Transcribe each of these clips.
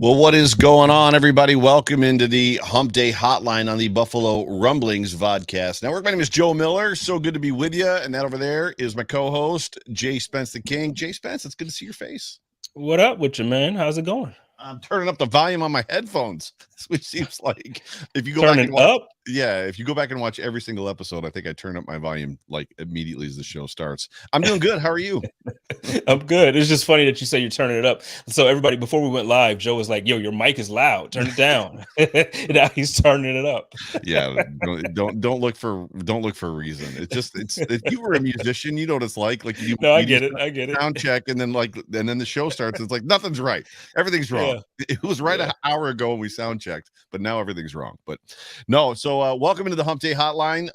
Well, what is going on, everybody? Welcome into the Hump Day Hotline on the Buffalo Rumblings vodcast network. My name is Joe Miller. So good to be with you. And that over there is my co-host, Jay Spence the King. Jay Spence, it's good to see your face. What up with you, man? How's it going? I'm turning up the volume on my headphones, which seems like if you go Turn back it and watch, up. yeah, if you go back and watch every single episode, I think I turn up my volume like immediately as the show starts. I'm doing good. How are you? I'm good. It's just funny that you say you're turning it up. So everybody, before we went live, Joe was like, "Yo, your mic is loud. Turn it down." Now he's turning it up. Yeah, don't look for a reason. It's if you were a musician, you know what it's like. Like you No, I get it. Sound check, and then the show starts. It's like nothing's right. Everything's wrong. Yeah. It was right an hour ago when we sound checked, but now everything's wrong. But no, so welcome into the Hump Day Hotline.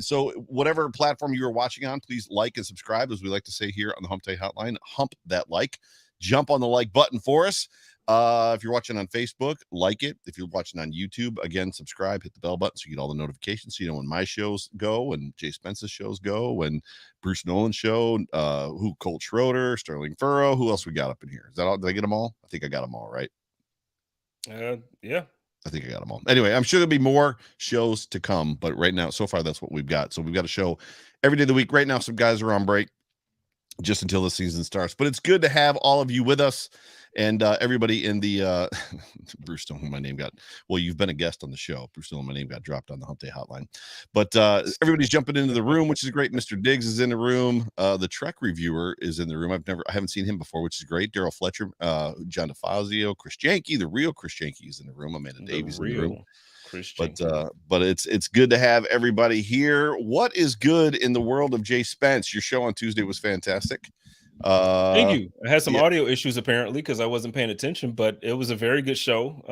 So whatever platform you are watching on, please like and subscribe, as we like to say here on the Hump Day Hotline. Hump that like, jump on the like button for us. If you're watching on Facebook, like it. If you're watching on YouTube, again, subscribe, hit the bell button so you get all the notifications, so you know when my shows go and Jay Spence's shows go, when Bruce Nolan's show, Colt Schroeder, Sterling Furrow, who else we got up in here? Is that all? Did I get them all? I think I got them all, right? Yeah. I think I got them all. Anyway, I'm sure there'll be more shows to come, but right now, so far, that's what we've got. So we've got a show every day of the week. Right now, some guys are on break just until the season starts, but it's good to have all of you with us. And everybody in the Bruce Stone, my name got, well, you've been a guest on the show. Bruce Stone, my name got dropped on the Hump Day Hotline. But everybody's jumping into the room, which is great. Mr. Diggs is in the room. The Trek reviewer is in the room. I haven't seen him before, which is great. Daryl Fletcher, John DeFazio, Chris Janke, the real Chris Janke is in the room. Amanda Davies in the room. But it's good to have everybody here. What is good in the world of Jay Spence? Your show on Tuesday was fantastic. Thank you. I had some audio issues apparently because I wasn't paying attention, but it was a very good show.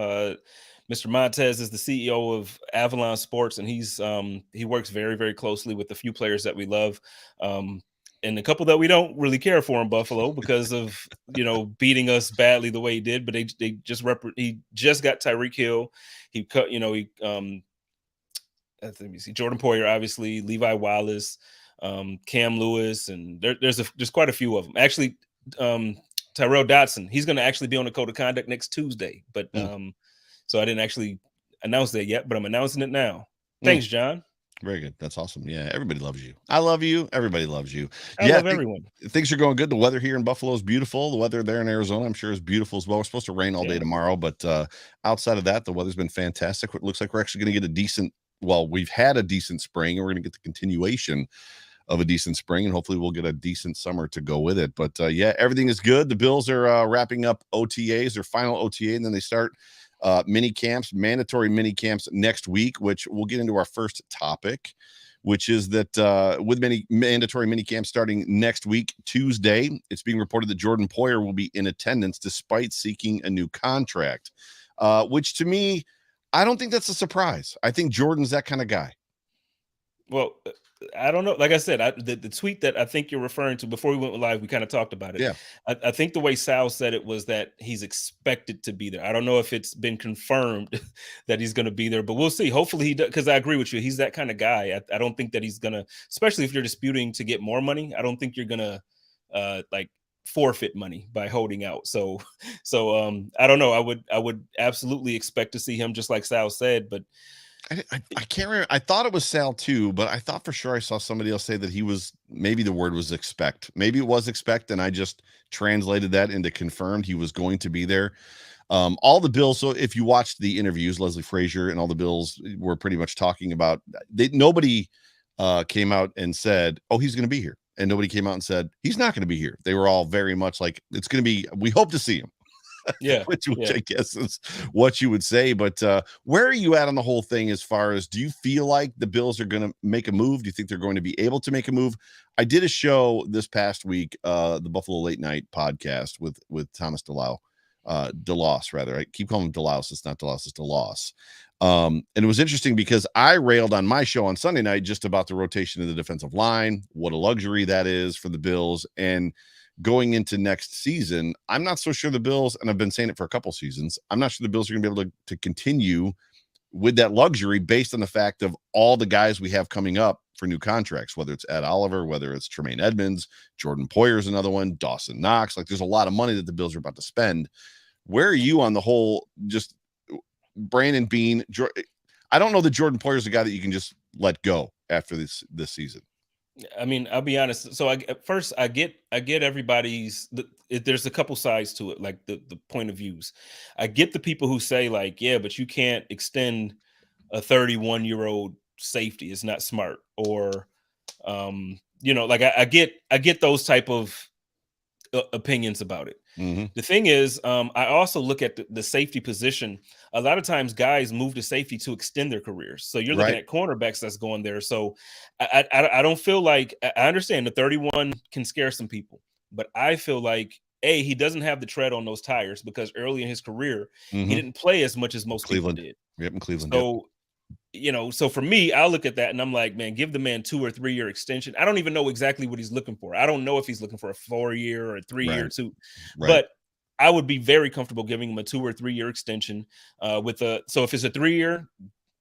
Mr. Montez is the CEO of Avalon Sports, and he works very, very closely with a few players that we love, and a couple that we don't really care for in Buffalo because of beating us badly the way he did. But he just got Tyreek Hill. He cut let me see, Jordan Poyer, obviously, Levi Wallace, Cam Lewis, and there's quite a few of them. Actually, Tyrell Dotson, he's going to actually be on the code of conduct next Tuesday. But so I didn't actually announce that yet, but I'm announcing it now. Thanks, John. Very good. That's awesome. Yeah, everybody loves you. I love you. Everybody loves you. I love everyone. Things are going good. The weather here in Buffalo is beautiful. The weather there in Arizona, I'm sure, is beautiful as well. We're supposed to rain all day tomorrow, but outside of that, the weather's been fantastic. It looks like we're actually going to get a decent, we've had a decent spring, and we're going to get the continuation of a decent spring, and hopefully we'll get a decent summer to go with it. But everything is good. The Bills are wrapping up OTAs, their final OTA, and then they start mini camps, mandatory mini camps next week, which we'll get into our first topic, which is that with many mandatory mini camps starting next week, Tuesday, it's being reported that Jordan Poyer will be in attendance despite seeking a new contract, which to me, I don't think that's a surprise. I think Jordan's that kind of guy. Well, I don't know. Like I said, the tweet that I think you're referring to before we went live, we kind of talked about it. Yeah. I think the way Sal said it was that he's expected to be there. I don't know if it's been confirmed that he's going to be there, but we'll see. Hopefully he does, because I agree with you. He's that kind of guy. I don't think that he's going to, especially if you're disputing to get more money, I don't think you're going to forfeit money by holding out. So I don't know. I would absolutely expect to see him, just like Sal said, but I can't remember. I thought it was Sal too, but I thought for sure I saw somebody else say that he was, maybe the word was expect. Maybe it was expect, and I just translated that into confirmed he was going to be there. All the Bills, so if you watched the interviews, Leslie Frazier and all the Bills were pretty much talking about, nobody came out and said, oh, he's going to be here. And nobody came out and said, he's not going to be here. They were all very much like, it's going to be, we hope to see him. Yeah, which yeah. I guess is what you would say. But where are you at on the whole thing as far as, do you feel like the Bills are going to make a move? Do you think they're going to be able to make a move? I did a show this past week, the Buffalo Late Night podcast with Thomas DeLoss, rather. I keep calling him DeLoss. It's not DeLoss, it's DeLoss. And it was interesting because I railed on my show on Sunday night just about the rotation of the defensive line, what a luxury that is for the Bills. And going into next season, I'm not so sure the Bills, and I've been saying it for a couple seasons, I'm not sure the Bills are going to be able to continue with that luxury based on the fact of all the guys we have coming up for new contracts, whether it's Ed Oliver, whether it's Tremaine Edmonds, Jordan Poyer is another one, Dawson Knox. Like, there's a lot of money that the Bills are about to spend. Where are you on the whole, just Brandon Beane? I don't know that Jordan Poyer is a guy that you can just let go after this season. I mean, I'll be honest. So I get everybody's. There's a couple sides to it, like the point of views. I get the people who say like, yeah, but you can't extend a 31-year-old safety. It's not smart. Or, like I get those type of opinions about it. Mm-hmm. The thing is, I also look at the safety position. A lot of times guys move to safety to extend their careers. So you're looking at cornerbacks that's going there. So I don't feel like, I understand the 31 can scare some people, but I feel like, he doesn't have the tread on those tires because early in his career, he didn't play as much as most people did. Yep, in Cleveland. So, so for me, I look at that and I'm like, man, give the man 2 or 3 year extension. I don't even know exactly what he's looking for. I don't know if he's looking for a 4-year or a 3-year too, but I would be very comfortable giving him a 2 or 3 year extension so if it's a 3-year,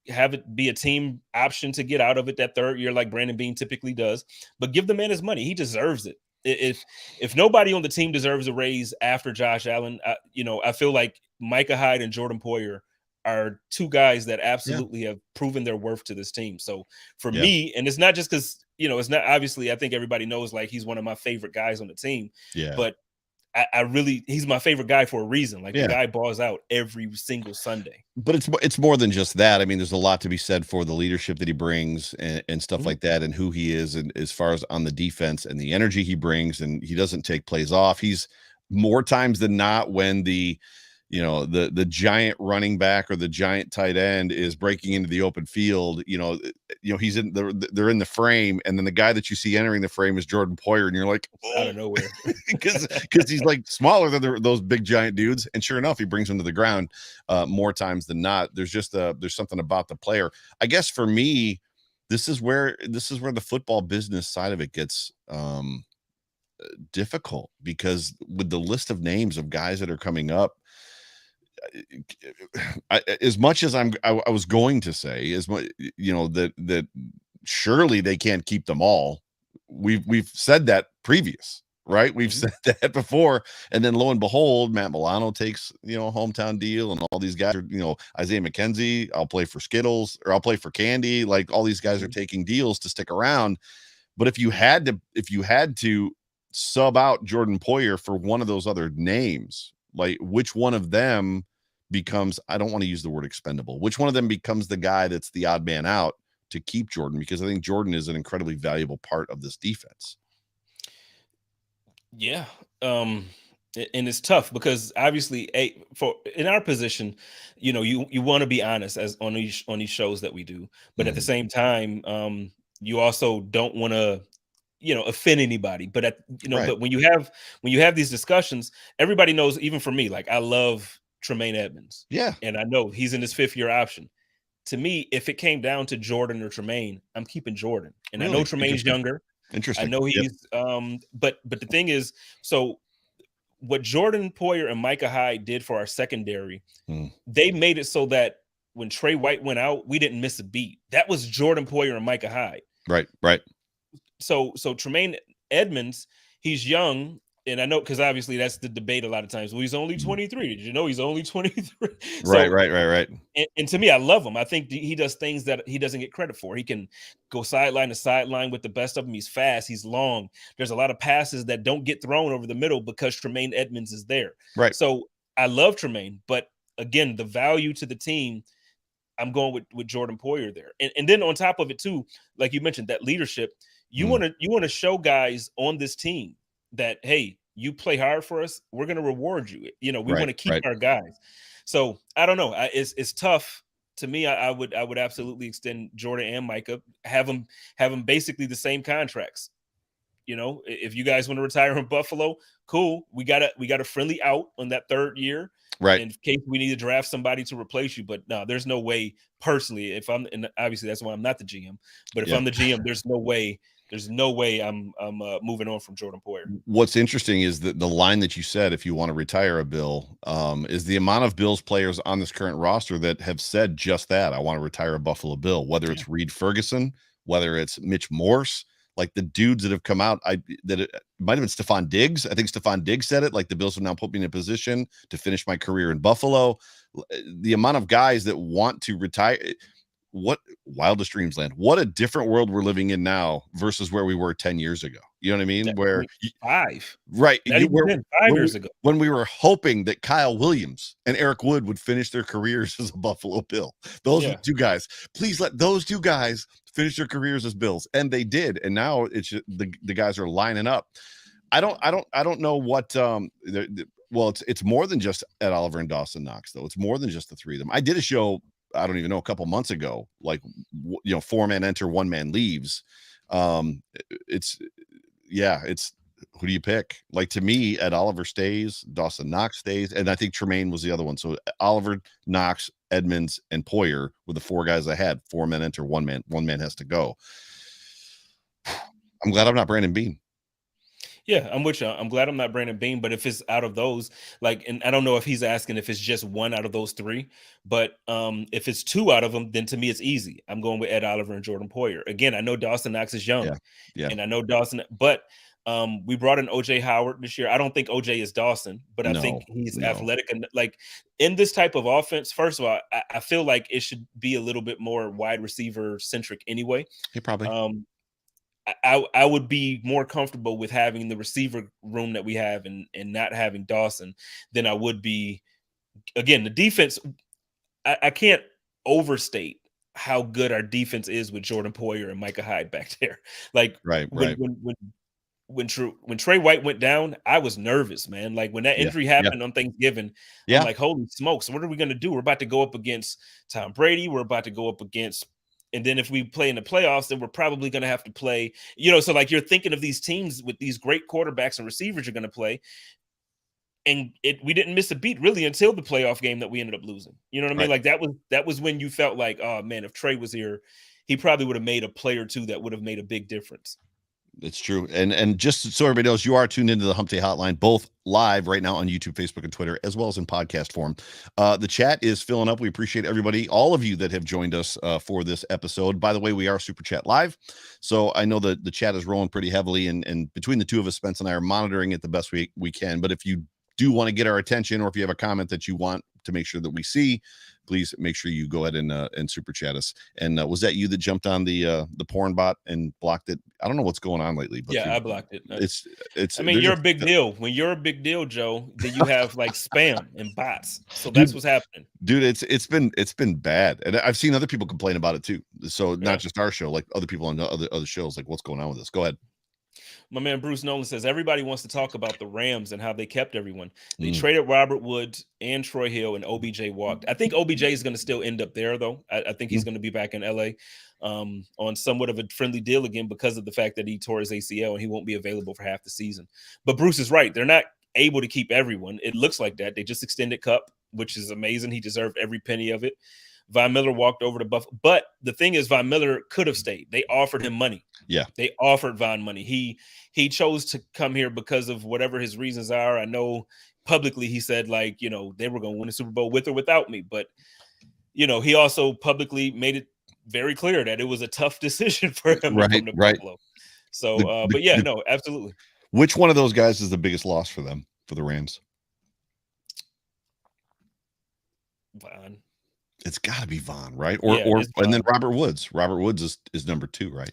have it be a team option to get out of it that 3rd year, like Brandon Beane typically does, but give the man his money. He deserves it. If nobody on the team deserves a raise after Josh Allen, I feel like Micah Hyde and Jordan Poyer are 2 guys that absolutely have proven their worth to this team. So for me, and it's not just because, it's not, obviously, I think everybody knows like he's one of my favorite guys on the team. Yeah. But I really, he's my favorite guy for a reason. Like the guy balls out every single Sunday. But it's more than just that. I mean, there's a lot to be said for the leadership that he brings and stuff like that, and who he is, and as far as on the defense and the energy he brings, and he doesn't take plays off. He's more times than not, when the giant running back or the giant tight end is breaking into the open field, he's they're in the frame, and then the guy that you see entering the frame is Jordan Poyer, and you're like, out of nowhere, because he's like smaller than those big giant dudes, and sure enough, he brings them to the ground more times than not. There's just there's something about the player. I guess for me, this is where the football business side of it gets difficult, because with the list of names of guys that are coming up, as much as I was going to say, as much, that surely they can't keep them all. We've said that previous, right? We've said that before, and then lo and behold, Matt Milano takes a hometown deal, and all these guys are, Isaiah McKenzie, I'll play for Skittles, or I'll play for candy. Like, all these guys are taking deals to stick around. But if you had to sub out Jordan Poyer for one of those other names, like, which one of them becomes, I don't want to use the word expendable, which one of them becomes the guy that's the odd man out to keep Jordan? Because I think Jordan is an incredibly valuable part of this defense. Yeah. And it's tough because obviously in our position, you want to be honest as on these shows that we do, but at the same time, you also don't want to, offend anybody. But but when you have these discussions, everybody knows, even for me, like, I love Tremaine Edmonds. Yeah. And I know he's in his 5th year option. To me, if it came down to Jordan or Tremaine, I'm keeping Jordan. And really? I know Tremaine's younger. Interesting. I know he's but the thing is, so what Jordan Poyer and Micah Hyde did for our secondary, they made it so that when Trey White went out, we didn't miss a beat. That was Jordan Poyer and Micah Hyde. Right. So Tremaine Edmonds, he's young, and I know, because obviously that's the debate a lot of times. Well, he's only 23. Did you know he's only 23? Right. And to me, I love him. I think he does things that he doesn't get credit for. He can go sideline to sideline with the best of them. He's fast. He's long. There's a lot of passes that don't get thrown over the middle because Tremaine Edmonds is there. Right. So I love Tremaine, but again, the value to the team, I'm going with Jordan Poyer there. And then on top of it too, like you mentioned, that leadership, you want to show guys on this team that, hey, you play hard for us, we're going to reward you. We want to keep Right. our guys. So I don't know. It's tough to me. I would absolutely extend Jordan and Micah, have them basically the same contracts. If you guys want to retire in Buffalo, cool. We got a friendly out on that third year, right? In case we need to draft somebody to replace you. But no, there's no way. Personally, and obviously that's why I'm not the GM. But if I'm the GM, there's no way. There's no way I'm moving on from Jordan Poyer. What's interesting is that the line that you said, if you want to retire a Bill, is the amount of Bills players on this current roster that have said just that. I want to retire a Buffalo Bill, whether it's Reed Ferguson, whether it's Mitch Morse, like the dudes that have come out. It might have been Stephon Diggs. I think Stephon Diggs said it, like the Bills have now put me in a position to finish my career in Buffalo. The amount of guys that want to retire. What wildest dreams land. What a different world we're living in now versus where we were 10 years ago. You know what I mean? Where 5, right? 5 years ago, when we were hoping that Kyle Williams and Eric Wood would finish their careers as a Buffalo Bill. Those are two guys. Please let those two guys finish their careers as Bills, and they did. And now it's just, the guys are lining up. I don't know what. Well, it's more than just Ed Oliver and Dawson Knox, though. It's more than just the three of them. I did a show, I don't even know, a couple months ago, like, 4-man enter, 1-man leaves. It's who do you pick? Like, to me, Ed Oliver stays, Dawson Knox stays, and I think Tremaine was the other one. So Oliver, Knox, Edmonds, and Poyer were the 4 guys I had. 4-man enter, 1-man has to go. I'm glad I'm not Brandon Beane. Yeah, I'm with you. I'm glad I'm not Brandon Beane, but if it's out of those, and I don't know if he's asking if it's just one out of those 3, but if it's 2 out of them, then to me it's easy. I'm going with Ed Oliver and Jordan Poyer. Again, I know Dawson Knox is young, and I know Dawson, but we brought in OJ Howard this year. I don't think OJ is Dawson, but I think he's athletic, and like in this type of offense, first of all, I feel like it should be a little bit more wide receiver centric anyway. He probably. I would be more comfortable with having the receiver room that we have and not having Dawson than I would be. Again, the defense, I can't overstate how good our defense is with Jordan Poyer and Micah Hyde back there. Like, when Trey White went down, I was nervous, man. Like, when that injury happened on Thanksgiving, I'm like, holy smokes, what are we going to do? We're about to go up against Tom Brady. We're about to go up against. And then if we play in the playoffs, then we're probably going to have to play, so like you're thinking of these teams with these great quarterbacks and receivers you're going to play. And we didn't miss a beat really until the playoff game that we ended up losing. You know what I mean? Like that was when you felt like, oh man, if Trey was here, he probably would have made a play or two that would have made a big difference. It's true. And just so everybody knows, you are tuned into the Hump Day Hotline, both live right now on YouTube, Facebook, and Twitter, as well as in podcast form. The chat is filling up. We appreciate everybody, all of you that have joined us for this episode. By the way, we are Super Chat Live. So I know that the chat is rolling pretty heavily, and between the two of us, Spence and I are monitoring it the best we can. But if you do want to get our attention, or if you have a comment that you want to make sure that we see, please make sure you go ahead and super chat us. And was that you that jumped on the porn bot and blocked it? I don't know what's going on lately, but I blocked it. It's. I mean, you're a big deal. When you're a big deal, Joe, then you have like spam and bots. So that's what's happening, dude. It's been bad, and I've seen other people complain about it too. So not just our show, like other people on other shows. Like, what's going on with this? Go ahead. My man Bruce Nolan says everybody wants to talk about the Rams and how they kept everyone. They traded Robert Woods and Troy Hill, and OBJ walked. I think OBJ is going to still end up there, though. I think he's going to be back in LA on somewhat of a friendly deal again because of the fact that he tore his ACL and he won't be available for half the season. But Bruce is right. They're not able to keep everyone. It looks like that. They just extended Cup, which is amazing. He deserved every penny of it. Von Miller walked over to Buffalo. But the thing is, Von Miller could have stayed. They offered him money. Yeah. They offered Von money. He chose to come here because of whatever his reasons are. I know publicly he said, like, they were going to win the Super Bowl with or without me. But, he also publicly made it very clear that it was a tough decision for him to come to Buffalo. So, absolutely. Which one of those guys is the biggest loss for them, for the Rams? Von. It's got to be Von, right? And then Robert Woods. Robert Woods is number 2, right?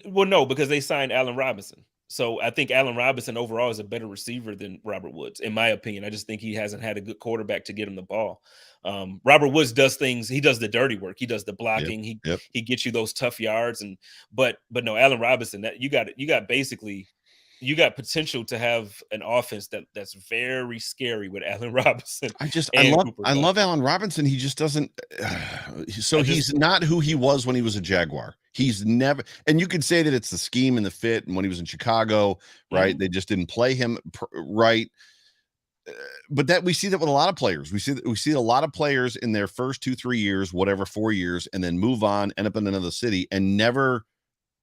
Well, no, because they signed Allen Robinson. So I think Allen Robinson overall is a better receiver than Robert Woods, in my opinion. I just think he hasn't had a good quarterback to get him the ball. Robert Woods does things. He does the dirty work. He does the blocking. He gets you those tough yards. But no, Allen Robinson, that you got basically you got potential to have an offense that's very scary with Allen Robinson and Cooper I Kupp. love Allen Robinson. He just doesn't. So he's not who he was when he was a Jaguar. He's never. And you could say that it's the scheme and the fit. And when he was in Chicago, right, they just didn't play him right. But that we see that with a lot of players. We see a lot of players in their first 2-3 years, whatever, 4 years, and then move on, end up in another city, and never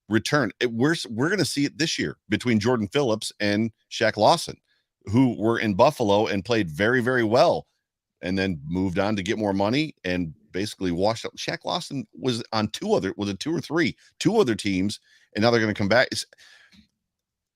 return. We're going to see it this year between Jordan Phillips and Shaq Lawson, who were in Buffalo and played very, very well, and then moved on to get more money and basically washed up. Shaq Lawson was on two other teams, and now they're going to come back.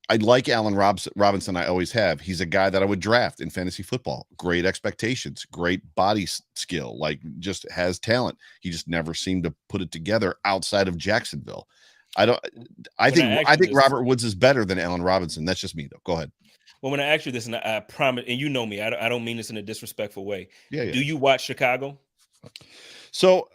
I like Allen Robinson. I always have. He's a guy that I would draft in fantasy football. Great expectations, great body skill, like just has talent. He just never seemed to put it together outside of Jacksonville. I think Robert Woods is better than Allen Robinson. That's just me, though. Go ahead. Well, when I ask you this, and I promise, and you know me, I don't mean this in a disrespectful way. Yeah. Do you watch Chicago? So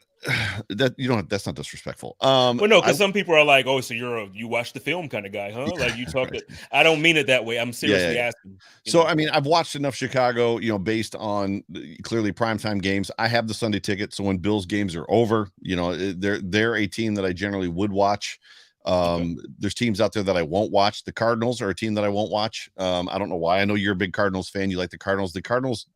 that's not disrespectful. Well, no, because some people are like, oh, so you watch the film kind of guy, huh? Yeah, like you talk right. I don't mean it that way. I'm seriously asking. So, I mean, I've watched enough Chicago, based on clearly primetime games. I have the Sunday ticket. So when Bills games are over, they're a team that I generally would watch. There's teams out there that I won't watch. The Cardinals are a team that I won't watch. I don't know why. I know you're a big Cardinals fan. You like the Cardinals. The Cardinals,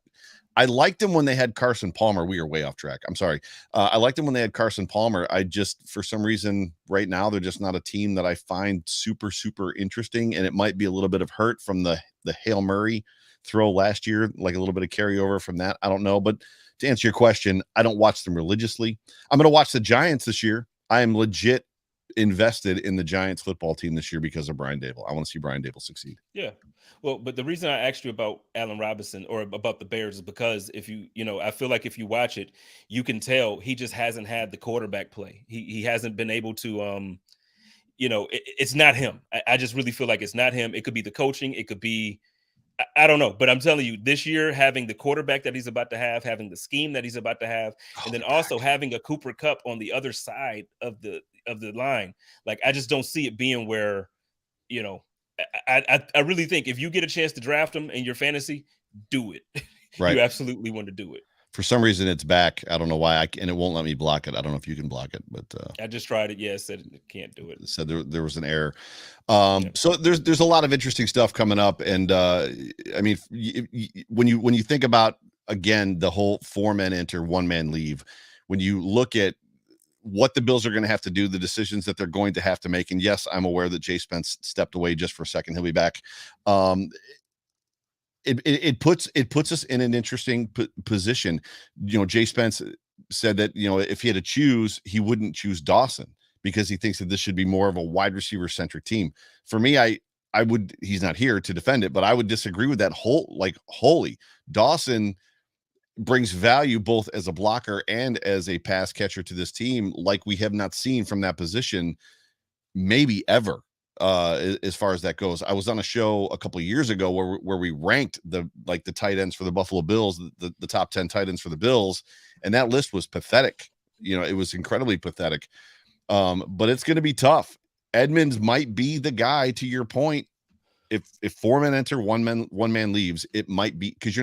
I liked them when they had Carson Palmer. We are way off track. I'm sorry. I liked them when they had Carson Palmer. I just, for some reason, right now, they're just not a team that I find super, super interesting. And it might be a little bit of hurt from the Hail Murray throw last year, like a little bit of carryover from that. I don't know. But to answer your question, I don't watch them religiously. I'm going to watch the Giants this year. I am legit invested in the Giants football team this year because of Brian Daboll. I want to see Brian Daboll succeed. Yeah. Well, but the reason I asked you about Allen Robinson or about the Bears is because if I feel like if you watch it, you can tell he just hasn't had the quarterback play. He hasn't been able to, it's not him. I just really feel like it's not him. It could be the coaching. It could be, I don't know, but I'm telling you, this year, having the quarterback that he's about to have, having the scheme that he's about to have, and then also having a Cooper Kupp on the other side of the line, like I just don't see it being where, I really think if you get a chance to draft him in your fantasy, do it. Right. You absolutely want to do it. For some reason, it's back. I don't know why, and it won't let me block it. I don't know if you can block it, but I just tried it. Yeah, it said it can't do it. It said there was an error. So there's a lot of interesting stuff coming up, and I mean, when you think about, again, the whole 4-man enter, 1-man leave, when you look at what the Bills are going to have to do, the decisions that they're going to have to make, and yes, I'm aware that Jay Spence stepped away just for a second. He'll be back. It puts us in an interesting position. Jay Spence said that, if he had to choose, he wouldn't choose Dawson because he thinks that this should be more of a wide receiver centric team. For me, I would, he's not here to defend it, but I would disagree with that wholly. Dawson brings value both as a blocker and as a pass catcher to this team, like we have not seen from that position maybe ever. As far as that goes, I was on a show a couple of years ago where we ranked the tight ends for the Buffalo Bills, the top 10 tight ends for the Bills, and that list was pathetic. It was incredibly pathetic. But it's going to be tough. Edmonds might be the guy, to your point. If 4-men enter, 1-man leaves, it might be, because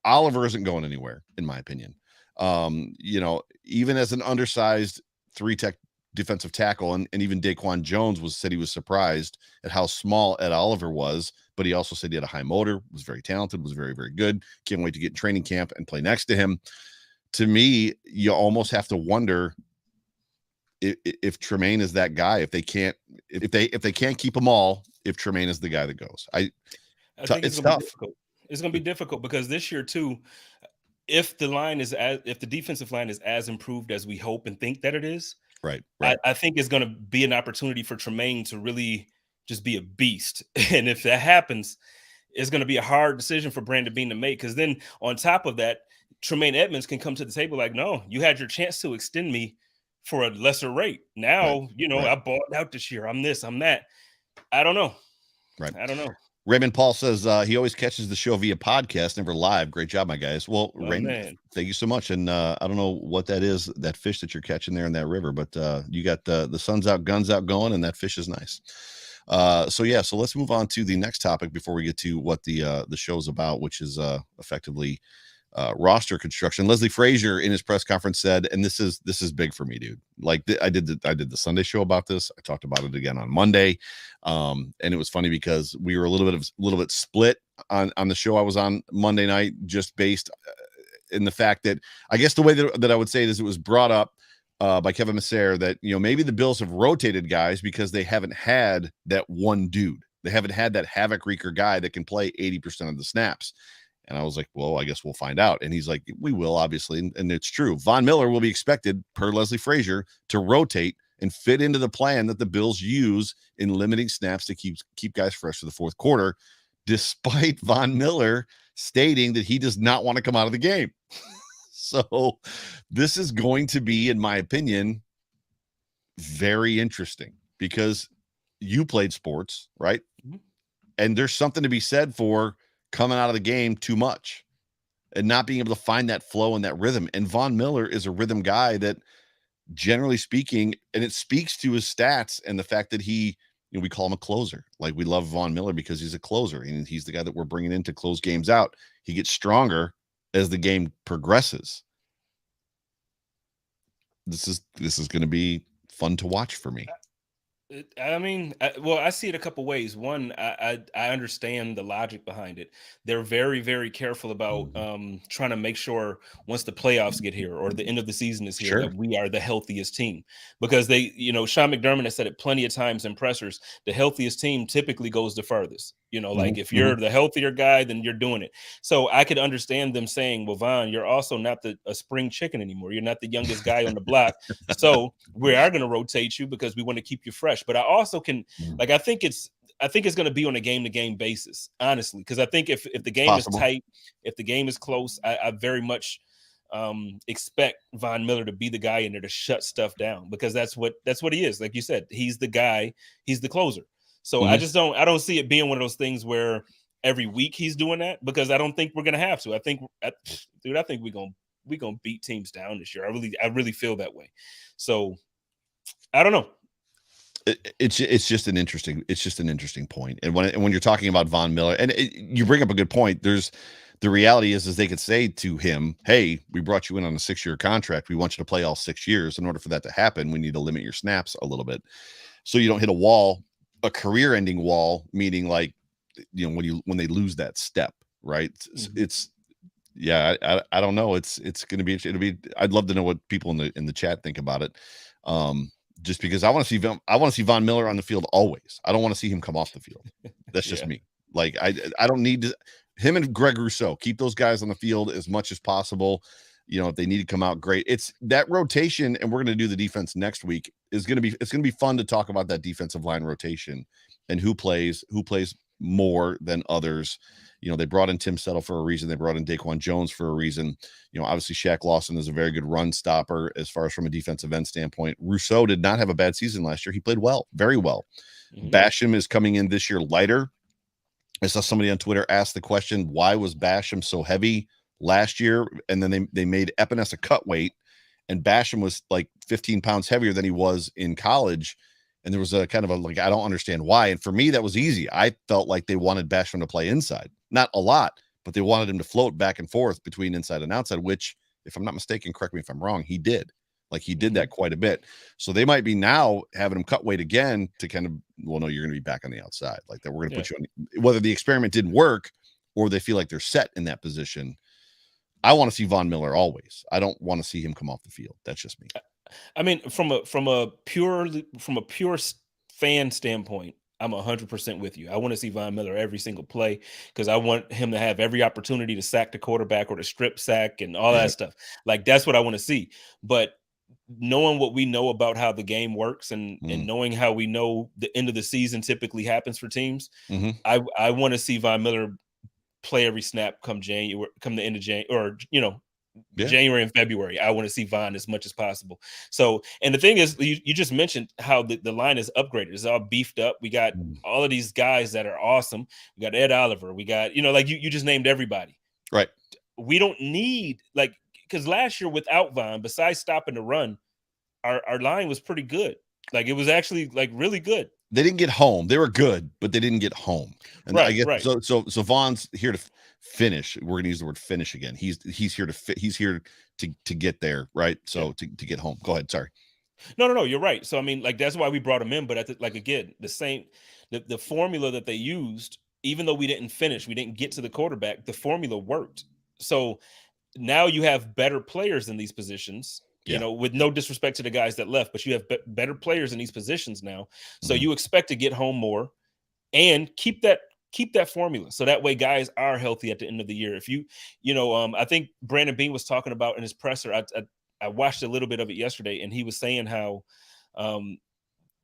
Oliver isn't going anywhere, in my opinion. Even as an undersized 3-tech defensive tackle, and even Daquan Jones said he was surprised at how small Ed Oliver was, but he also said he had a high motor, was very talented, was very, very good. Can't wait to get in training camp and play next to him. To me, you almost have to wonder if Tremaine is that guy. If they can't keep them all, if Tremaine is the guy that goes, I think it's tough. It's going to be difficult because this year too, if the defensive line is as improved as we hope and think that it is, right. I think it's going to be an opportunity for Tremaine to really just be a beast. And if that happens, it's going to be a hard decision for Brandon Beane to make. Because then on top of that, Tremaine Edmonds can come to the table like, no, you had your chance to extend me for a lesser rate. Now, I bought out this year. I'm this, I'm that. I don't know. Right. I don't know. Raymond Paul says he always catches the show via podcast, never live. Great job, my guys. Well, Raymond, thank you so much. And I don't know what that is, that fish that you're catching there in that river, but you got the sun's out, guns out going, and that fish is nice. So let's move on to the next topic before we get to what the show's about, which is effectively roster construction. Leslie Frazier in his press conference said, and this is big for me, dude. Like I did the Sunday show about this. I talked about it again on Monday, and it was funny because we were a little bit split on the show I was on Monday night, just based in the fact that I guess the way that I would say it is, it was brought up by Kevin Masser that, maybe the Bills have rotated guys because they haven't had that one dude. They haven't had that havoc wreaker guy that can play 80% of the snaps. And I was like, well, I guess we'll find out. And he's like, we will, obviously. And it's true. Von Miller will be expected, per Leslie Frazier, to rotate and fit into the plan that the Bills use in limiting snaps to keep guys fresh for the fourth quarter, despite Von Miller stating that he does not want to come out of the game. So this is going to be, in my opinion, very interesting because you played sports, right? Mm-hmm. And there's something to be said for coming out of the game too much and not being able to find that flow and that rhythm. And Von Miller is a rhythm guy that, generally speaking, and it speaks to his stats and the fact that he, we call him a closer. Like, we love Von Miller because he's a closer and he's the guy that we're bringing in to close games out. He gets stronger as the game progresses. This is going to be fun to watch for me. I mean, I see it a couple ways. One, I understand the logic behind it. They're very, very careful about trying to make sure once the playoffs get here or the end of the season is here, that we are the healthiest team. Because they, Sean McDermott has said it plenty of times in pressers, the healthiest team typically goes the furthest. Like if you're the healthier guy, then you're doing it. So I could understand them saying, well, Von, you're also not a spring chicken anymore. You're not the youngest guy on the block. So we are going to rotate you because we want to keep you fresh. But I also can, like, I think it's going to be on a game-to-game basis, honestly, because I think if the game is tight, if the game is close, I very much expect Von Miller to be the guy in there to shut stuff down, because that's what he is. Like you said, he's the guy, he's the closer. So I don't see it being one of those things where every week he's doing that, because I don't think we're gonna have to. I think we're gonna beat teams down this year. I really feel that way. So I don't know. It's just an interesting point. And when you're talking about Von Miller, and you bring up a good point, the reality is they could say to him, hey, we brought you in on a 6-year contract. We want you to play all 6 years. In order for that to happen, we need to limit your snaps a little bit so you don't hit a wall, a career-ending wall, meaning like, when they lose that step, right? It's I don't know. It's going to be, I'd love to know what people in the chat think about it. Just because I want to see Von Miller on the field always. I don't want to see him come off the field. That's just me. Like, I don't need to. Him and Greg Rousseau, keep those guys on the field as much as possible. If they need to come out, great. It's that rotation, and we're going to do the defense next week. It's going to be fun to talk about that defensive line rotation and who plays more than others. They brought in Tim Settle for a reason. They brought in Daquan Jones for a reason. Obviously Shaq Lawson is a very good run stopper as far as from a defensive end standpoint. Rousseau did not have a bad season last year. He played well, very well. Basham is coming in this year lighter. I saw somebody on Twitter ask the question, why was Basham so heavy last year? And then they made Epinesa a cut weight, and Basham was like 15 pounds heavier than he was in college. And there was a kind of a, like, I don't understand why. And for me, that was easy. I felt like they wanted Basham to play inside. Not a lot, but they wanted him to float back and forth between inside and outside, which, if I'm not mistaken, correct me if I'm wrong, he did. Like, he did that quite a bit. So they might be now having him cut weight again to kind of, well, no, you're going to be back on the outside. Like that, we're going to put you on, whether the experiment didn't work or they feel like they're set in that position. I want to see Von Miller always. I don't want to see him come off the field. That's just me. I mean, from a pure fan standpoint, I'm 100% with you. I want to see Von Miller every single play, because I want him to have every opportunity to sack the quarterback or to strip sack and all that stuff. Like, that's what I want to see. But knowing what we know about how the game works and knowing how we know the end of the season typically happens for teams, I want to see Von Miller play every snap come the end of January, or January and February. I want to see Von as much as possible. So, and the thing is, you just mentioned how the line is upgraded. It's all beefed up. We got all of these guys that are awesome. We got Ed Oliver. We got, like you just named everybody. Right. We don't need, like, because last year without Von, besides stopping the run, our line was pretty good. Like, it was actually like really good. They didn't get home. They were good, but they didn't get home. And I Right, guess right. so Vaughn's here to finish. We're gonna use the word finish again. He's here he's here to get there, right? Yeah. So to get home. Go ahead. Sorry. No. You're right. So I mean, like that's why we brought him in. But like again, the formula that they used, even though we didn't finish, we didn't get to the quarterback. The formula worked. So now you have better players in these positions. Yeah. With no disrespect to the guys that left, but you have better players in these positions now. So Mhm. you expect to get home more and keep that formula. So that way guys are healthy at the end of the year. If I think Brandon Beane was talking about in his presser. I watched a little bit of it yesterday, and he was saying how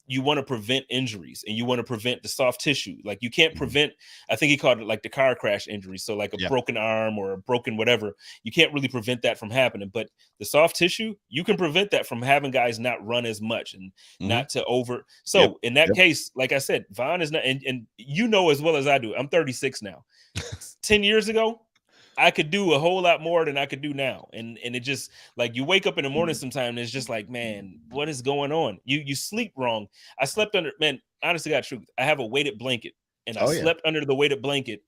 you want to prevent injuries and you want to prevent the soft tissue. Like you can't Mhm. prevent, I think he called it like the car crash injury. So like a Yeah. broken arm or a broken whatever, you can't really prevent that from happening. But the soft tissue, you can prevent that from having guys not run as much and Mhm. not to over. Yep. So in that Yep. case, like I said, Vaughn is not, and as well as I do, I'm 36 now. 10 years ago, I could do a whole lot more than I could do now. And it just like you wake up in the morning sometime and it's just like, man, what is going on? You sleep wrong. I slept under, man, honestly, got truth. I have a weighted blanket and I Oh yeah. slept under the weighted blanket.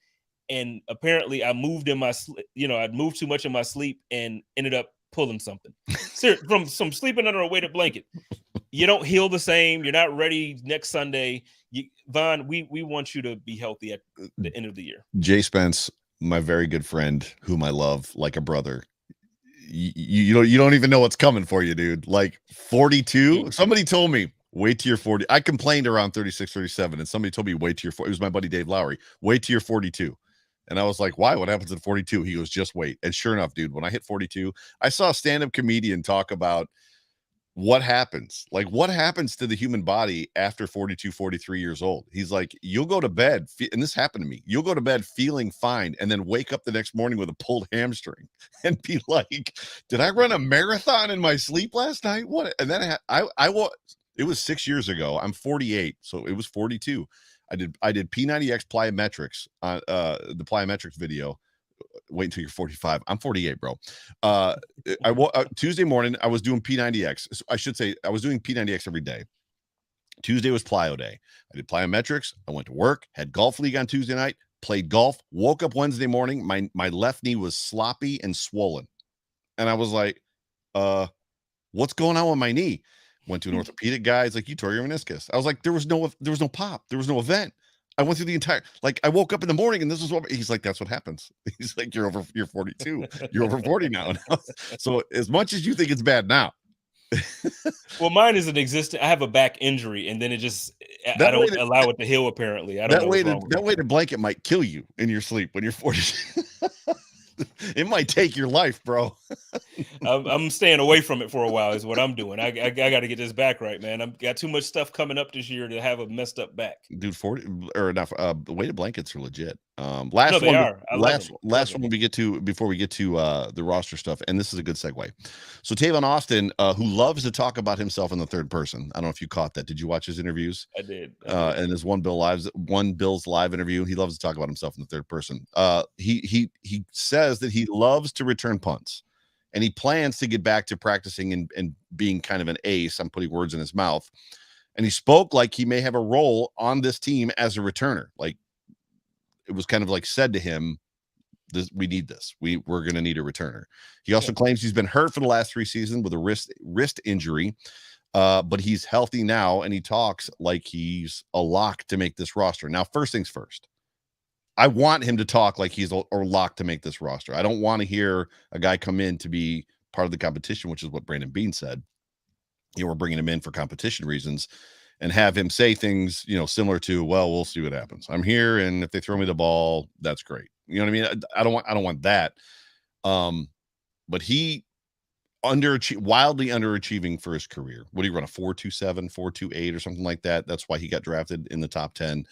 And apparently I moved in my I'd moved too much in my sleep and ended up pulling something. From some sleeping under a weighted blanket. You don't heal the same. You're not ready next Sunday. Vaughn, we want you to be healthy at the end of the year. Jay Spence, my very good friend, whom I love like a brother. You don't even know what's coming for you, dude. Like 42. Somebody told me wait till you're 40. I complained around 36, 37, and somebody told me wait till you're 40. It was my buddy Dave Lowry. Wait till you're 42. And I was like, why? What happens at 42? He goes, just wait. And sure enough, dude, when I hit 42, I saw a stand-up comedian talk about what happens to the human body after 42, 43 years old. He's like, you'll go to bed, and this happened to me, you'll go to bed feeling fine and then wake up the next morning with a pulled hamstring and be like, did I run a marathon in my sleep last night? What? And then it was 6 years ago. I'm 48, so it was 42. I did P90X plyometrics on the plyometrics video. Wait until you're 45. I'm 48, bro. Tuesday morning, I was doing P90X. I should say I was doing P90X every day. Tuesday was plyo day. I did plyometrics. I went to work, had golf league on Tuesday night, played golf, woke up Wednesday morning. My left knee was sloppy and swollen. And I was like, what's going on with my knee? Went to an orthopedic guy. He's like, you tore your meniscus. I was like, there was no pop. There was no event. I went through the entire, like, I woke up in the morning and this is what he's like, that's what happens. He's like, you're 42. You're over 40 now. So as much as you think it's bad now. Well, mine is I have a back injury and then it just, I don't allow it to heal. Apparently. I don't know what's wrong with that weighted blanket might kill you in your sleep when you're 40. It might take your life, bro. I'm staying away from it for a while is what I'm doing. I got to get this back right, man. I've got too much stuff coming up this year to have a messed up back. Dude, 40 or enough. Weighted blankets are legit. No, Last they one, are. last one we get to before we get to the roster stuff, and this is a good segue. So Tavon Austin, who loves to talk about himself in the third person. I don't know if you caught that. Did you watch his interviews? I did. And his one Bill's live interview, he loves to talk about himself in the third person. He says that he loves to return punts, and he plans to get back to practicing and being kind of an ace. I'm putting words in his mouth. And he spoke like he may have a role on this team as a returner. Like it was kind of like said to him, we need this. We're going to need a returner. He also claims he's been hurt for the last 3 seasons with a wrist injury, but he's healthy now, and he talks like he's a lock to make this roster. Now, first things first, I want him to talk like he's a lock to make this roster. I don't want to hear a guy come in to be part of the competition, which is what Brandon Beane said. We're bringing him in for competition reasons, and have him say things, similar to, well, we'll see what happens. I'm here, and if they throw me the ball, that's great. You know what I mean? I don't want that. But he wildly underachieving for his career. What do you run, a 4.27, 4.28 or something like that? That's why he got drafted in the top 10.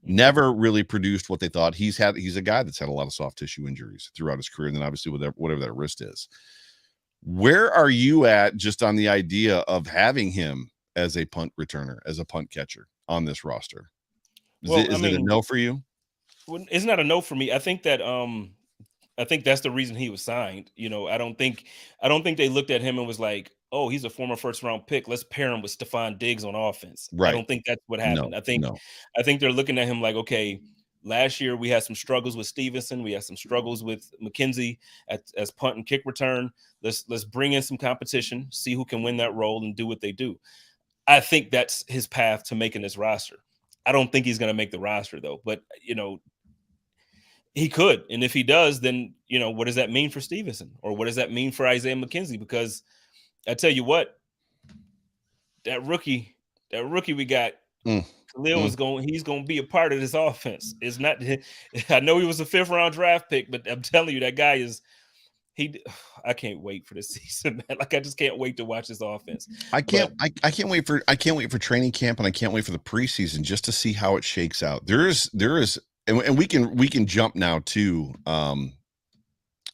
Never really produced what they thought. He's a guy that's had a lot of soft tissue injuries throughout his career, and then obviously with whatever that wrist is. Where are you at just on the idea of having him as a punt returner, as a punt catcher on this roster? Is it a no for you? Well, it's not a no for me. I think that I think that's the reason he was signed. I don't think they looked at him and was like, oh, he's a former first round pick. Let's pair him with Stephon Diggs on offense. I Right. don't think that's what happened. No, I think no. they're looking at him like, okay, last year we had some struggles with Stevenson. We had some struggles with McKenzie as punt and kick return. Let's bring in some competition, see who can win that role and do what they do. I think that's his path to making this roster. I don't think he's going to make the roster though, but he could. And if he does, then what does that mean for Stevenson, or what does that mean for Isaiah McKenzie? Because I tell you what, that rookie we got, Khalil he's going to be a part of this offense. It's not. I know he was a 5th round draft pick, but I'm telling you, that guy is. I can't wait for this season, man. Like, I just can't wait to watch this offense. I can't wait for training camp, and I can't wait for the preseason just to see how it shakes out. There is, and we can jump now to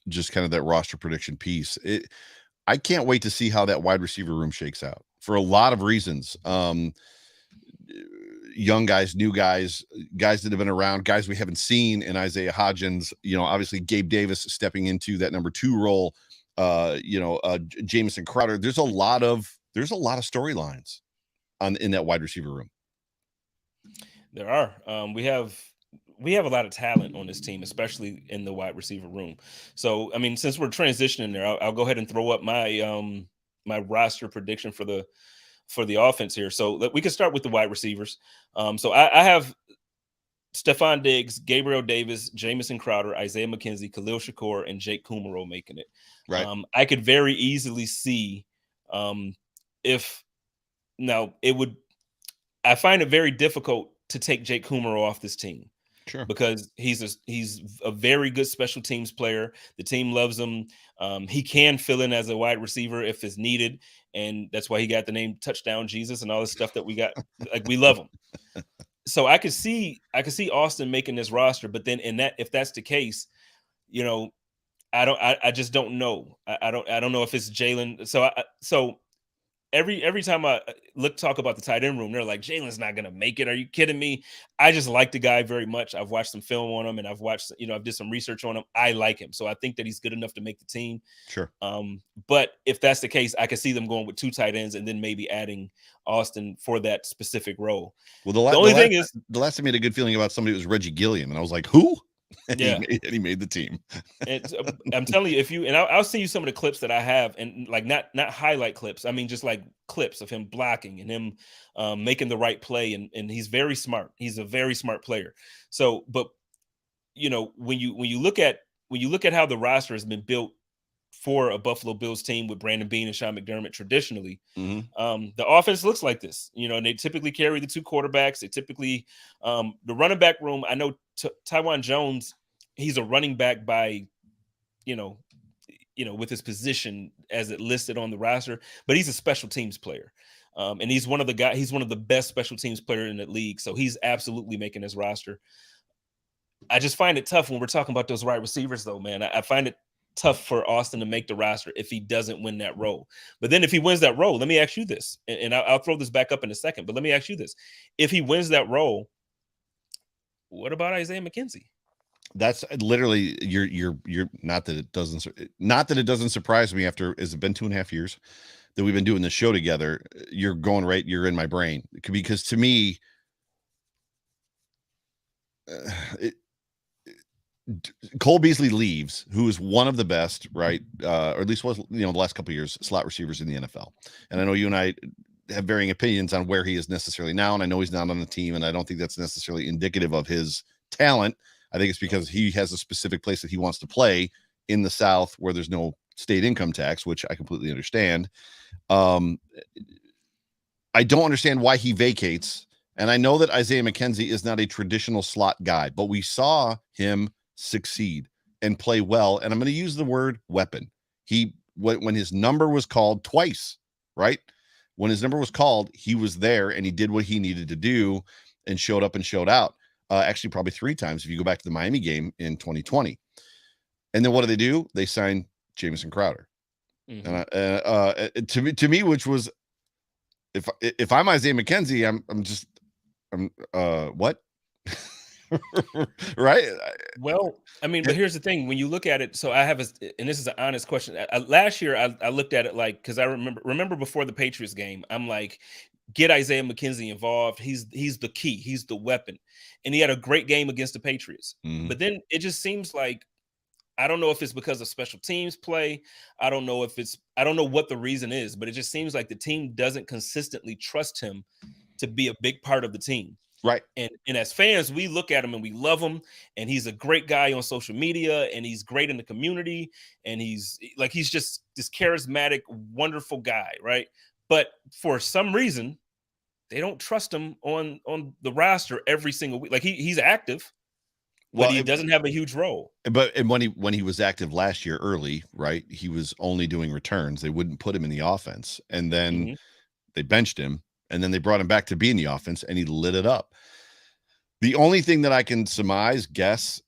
just kind of that roster prediction piece. I can't wait to see how that wide receiver room shakes out for a lot of reasons. Young guys, new guys that have been around, guys we haven't seen in Isaiah Hodgins, obviously Gabe Davis stepping into that number 2 role, Jamison Crowder. There's a lot of storylines in that wide receiver room. There are. We have a lot of talent on this team, especially in the wide receiver room. So, I mean, since we're transitioning there, I'll go ahead and throw up my my roster prediction for the offense here. So we can start with the wide receivers. So I have Stephon Diggs, Gabriel Davis, Jamison Crowder, Isaiah McKenzie, Khalil Shakur, and Jake Kumaro making it. Right. I could very easily see I find it very difficult to take Jake Kumaro off this team. Sure. Because he's a very good special teams player. The team loves him. He can fill in as a wide receiver if it's needed, and that's why he got the name Touchdown Jesus and all this stuff that we got. Like, we love him. So I could see Austin making this roster, but then if that's the case, I just don't know. I don't know if it's Jalen. So every time I talk about the tight end room, they're like, Jalen's not gonna make it. Are you kidding me? I just like the guy very much. I've watched some film on him, and I've did some research on him. I like him, so I think that he's good enough to make the team. Sure. But if that's the case, I could see them going with 2 tight ends and then maybe adding Austin for that specific role. Well, the only thing is, the last time I had a good feeling about somebody was Reggie Gilliam, and I was like, who? And he made the team. I'm telling you, I'll send you some of the clips that I have, and like not highlight clips. I mean, just like clips of him blocking and him making the right play, and he's very smart. He's a very smart player. So, but when you look at how the roster has been built for a Buffalo Bills team with Brandon Beane and Sean McDermott traditionally, the offense looks like this. And they typically carry the 2 quarterbacks. They typically the running back room. I know Tavon Jones, he's a running back by, with his position as it listed on the roster, but he's a special teams player. And he's one of the best special teams player in the league. So he's absolutely making his roster. I just find it tough when we're talking about those wide receivers, though, man. I find it tough for Austin to make the roster if he doesn't win that role. But then if he wins that role, let me ask you this, and I'll throw this back up in a second, but let me ask you this. If he wins that role, what about Isaiah McKenzie? That's literally you're not that it doesn't surprise me after, has it been 2.5 years that we've been doing this show together? You're in my brain, because to me, Cole Beasley leaves, who is one of the best, right? Or at least was, the last couple of years, slot receivers in the NFL. And I know you and I have varying opinions on where he is necessarily now. And I know he's not on the team, and I don't think that's necessarily indicative of his talent. I think it's because he has a specific place that he wants to play in the South where there's no state income tax, which I completely understand. I don't understand why he vacates. And I know that Isaiah McKenzie is not a traditional slot guy, but we saw him succeed and play well. And I'm going to use the word weapon. When his number was called twice, right? When his number was called, he was there and he did what he needed to do and showed up and showed out. Actually, probably 3 times if you go back to the Miami game in 2020. And then what do? They signed Jamison Crowder. And to me, which was, if I'm Isaiah McKenzie, I'm what? Right? Well, I mean, but here's the thing: when you look at it, so I have and this is an honest question. Last year, I looked at it like because I remember before the Patriots game, I'm like, get Isaiah McKenzie involved. He's the key. He's the weapon, and he had a great game against the Patriots. Mhm. But then it just seems like I don't know if it's because of special teams play. I don't know what the reason is, but it just seems like the team doesn't consistently trust him to be a big part of the team. Right. And as fans, we look at him and we love him, and he's a great guy on social media, and he's great in the community, and he's just this charismatic, wonderful guy, right? But for some reason, they don't trust him on the roster every single week. Like he's active, but Well, he doesn't have a huge role. and when he was active last year early, right? He was only doing returns. They wouldn't put him in the offense, and then Mhm. they benched him, and then they brought him back to be in the offense, and he lit it up. The only thing that I can guess,